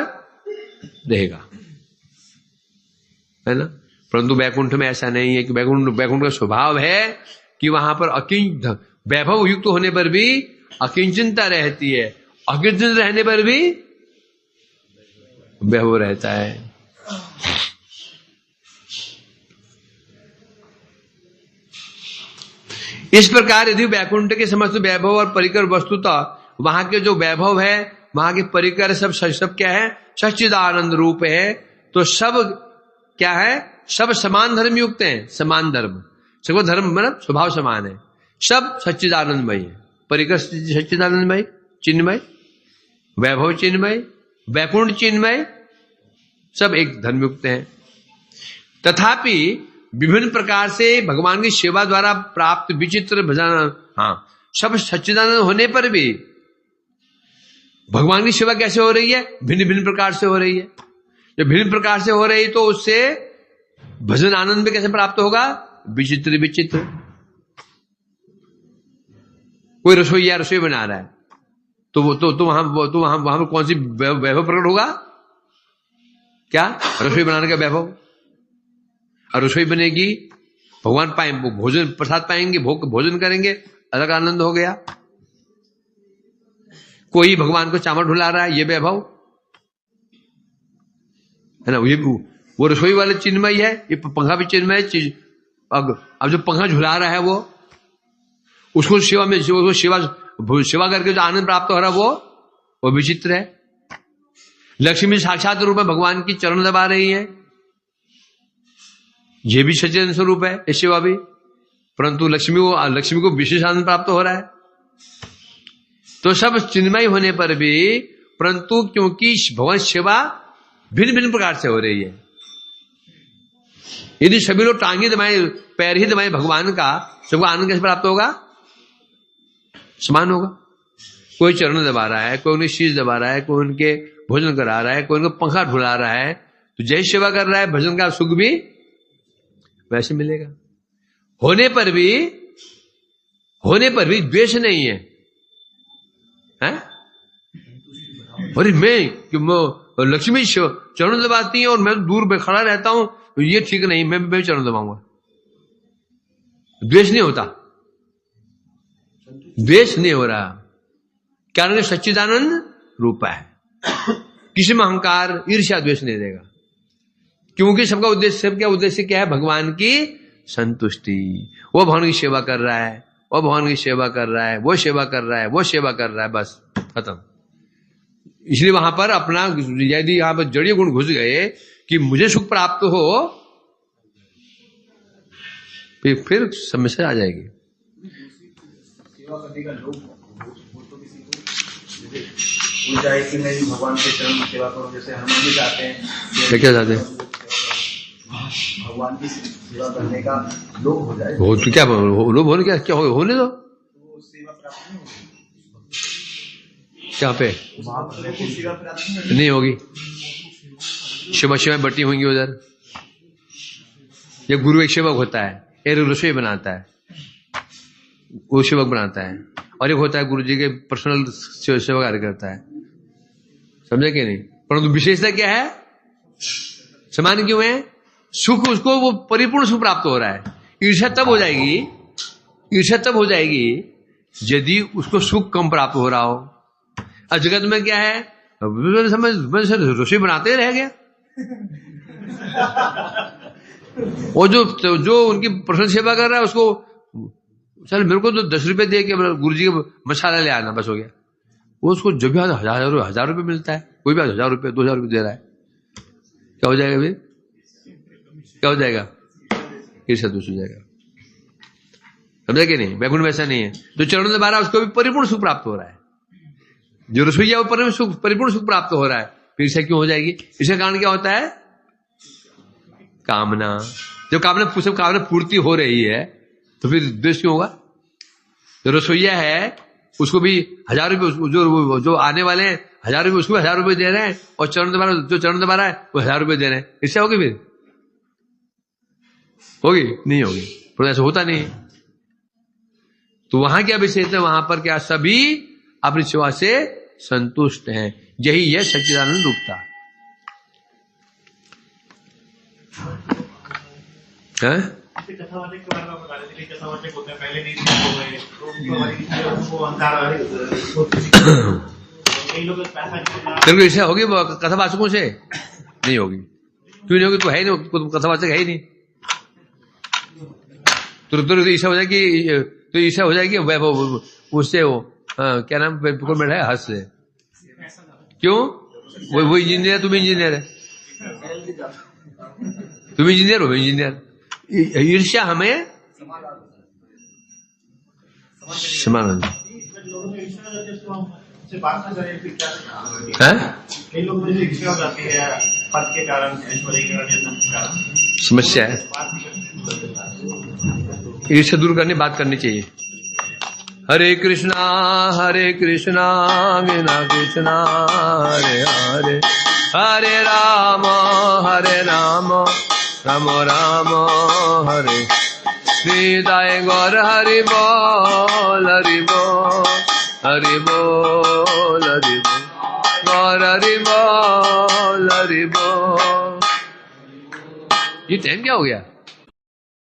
A: रहेगा, है ना। परंतु वैकुंठ में ऐसा नहीं है कि वैकुंठ का स्वभाव है कि वहां पर वैभव युक्त होने पर भी अकिंचनता रहती है, अकिंचन रहने पर भी वैभव रहता है। इस प्रकार यदि वैकुंठ के समस्त वैभव और परिकर वस्तुतः वहां के जो वैभव है, वहां के परिकर सब क्या है? सच्चिदानंद रूप है। तो सब क्या है? सब समान धर्म युक्त हैं, समान धर्म, सब धर्म मतलब स्वभाव समान है, सब सच्चिदानंदमय है। परिकर सच्चिदानंदमय, चिन्मय, वैभव चिन्मय, वैकुंठ चिन्मय, सब एक धर्म युक्त हैं। तथापि विभिन्न प्रकार से भगवान की सेवा द्वारा प्राप्त विचित्र भजन, हाँ, सब सच्चिदानंद होने पर भी भगवान की सेवा कैसे हो रही है? भिन्न भिन्न प्रकार से हो रही है। जब भिन्न प्रकार से हो रही तो उससे भजन आनंद में कैसे प्राप्त होगा? विचित्र विचित्र। कोई रसोईया रसोई बना रहा है तो वहां पर कौन सी वैभव प्रकट होगा? क्या? रसोई बनाने का वैभव। और रसोई बनेगी, भगवान पाए भोजन प्रसाद पाएंगे, भोजन करेंगे, अलग आनंद हो गया। कोई भगवान को चावल ढुला रहा है, ये वैभव है ना, ये वो रसोई वाले चिन्मय है, ये पंखा भी चिन्मय है। अब जो पंखा झुला रहा है वो, उसको सेवा में सेवा करके जो आनंद प्राप्त हो रहा है वो विचित्र है। लक्ष्मी साक्षात रूप में भगवान की चरण दबा रही है, ये भी सच्चिदानंद स्वरूप है, ये सेवा भी, परंतु लक्ष्मी को विशेष आनंद प्राप्त हो रहा है। तो सब चिन्मय होने पर भी, परंतु क्योंकि भगवान सेवा भिन्न भिन्न प्रकार से हो रही है, यदि सभी लोग टांगे दबाए, पैर ही दबाए भगवान का, सबको आनंद कैसे प्राप्त होगा? समान होगा। कोई चरण दबा रहा है, कोई उन्हें शीश दबा रहा है, कोई उनके भोजन करा रहा है, कोई उनको पंखा ढुला रहा है, तो जय सेवा कर रहा है, भजन का सुख भी वैसे मिलेगा। होने पर भी द्वेष नहीं है, हैं? अरे मैं लक्ष्मी चरण दबाती है और मैं दूर में खड़ा रहता हूं, तो ये ठीक नहीं, मैं चरण दबाऊंगा। द्वेष नहीं होता, द्वेष नहीं हो रहा, कारण सच्चिदानंद रूप है। किसी में अहंकार ईर्ष्या द्वेष नहीं देगा, क्योंकि सबका उद्देश्य क्या है? भगवान की संतुष्टि। वो भगवान की सेवा कर रहा है, वो भगवान की सेवा कर रहा है, वो सेवा कर रहा है, वो सेवा कर रहा है, बस खत्म। इसलिए वहां पर अपना यदि यहां पर जड़ीय गुण घुस गए कि मुझे सुख प्राप्त हो, फिर समस्या आ जाएगी।
B: सेवा करने का लोग तो किसी को जाए कि मैं भी भगवान के चरण में सेवा करूं, जैसे हनुमान जी चाहते हैं।
A: क्या चाहते हैं?
B: भगवान की सेवा करने का लोग हो जाए।
A: तो क्या लोग होने, क्या होने दो,
B: सेवा प्राप्त नहीं होगी।
A: क्या पे
B: सेवा प्राप्त
A: नहीं होगी, शिवा बटी होंगी उधर। ये गुरु एक सेवक होता है, एक रसोई बनाता है, वो सेवक बनाता है, और एक होता है गुरु जी के पर्सनल सेवा कार्य करता है, समझे कि नहीं? परंतु विशेषता क्या है? समान क्यों है? सुख उसको वो परिपूर्ण सुख प्राप्त हो रहा है। ईर्ष्या तब हो जाएगी यदि उसको सुख कम प्राप्त हो रहा हो। और जगत में क्या है? रसोई बनाते रह गया, वो जो उनकी पर्सनल सेवा कर रहा है उसको, चल मेरे को तो 10 रुपए दे के गुरु जी का मसाला ले आना, बस हो गया। वो उसको जब भी 1000 रुपए मिलता है, कोई भी 1000 रुपए 2000 रुपए दे रहा है, क्या हो जाएगा भाई? क्या हो जाएगा? ईर्ष्या दोष हो जाएगा, समझे कि नहीं? वैकुंठ वैसा नहीं है, जो चरण दबा रहा है उसको भी परिपूर्ण सुख प्राप्त हो रहा है, जो रसोईया वो परिपूर्ण सुख प्राप्त हो रहा है, फिर ईर्ष्या क्यों हो जाएगी? इसका कारण क्या होता है? कामना। जब कामना पूर्ति हो रही है तो फिर द्वेष क्यों होगा? जो रसोईया है उसको भी 1000 रुपये, जो आने वाले 1000 रुपये उसको 1000 रुपये दे रहे हैं, और चरण दबा रहा है वो 1000 रुपये दे रहे हैं, इससे होगी? फिर होगी? नहीं होगी, पर ऐसा होता नहीं। तो वहां क्या विशेष है? वहां पर क्या सभी अपनी सेवा से संतुष्ट हैं, यही है सच्चिदानंद रूपता है। तेरे को ईर्ष्या होगी कथावाचकों से? नहीं होगी। क्यों नहीं होगी? तू है नहीं, कथावाचक है ही नहीं। तुरंत ईर्ष्या हो जाए कि तो ईर्ष्या हो जाएगी। उससे वो क्या नाम बिल्कुल बैठा है, हर्ष से। क्यों? वो इंजीनियर, तुम इंजीनियर है, तुम इंजीनियर हो, इंजीनियर। ईर्ष्या हमें समान हो जाए। समस्या है, ईर्ष्या दूर करने बात करनी चाहिए। हरे कृष्णा कृष्णा कृष्णा हरे हरे, हरे राम राम राम हरे निताय गौर हरि बोल हरि बोल हरि बोल हरि बोल गौर हरि बोल हरि बोल। ये टाइम क्या हो गया?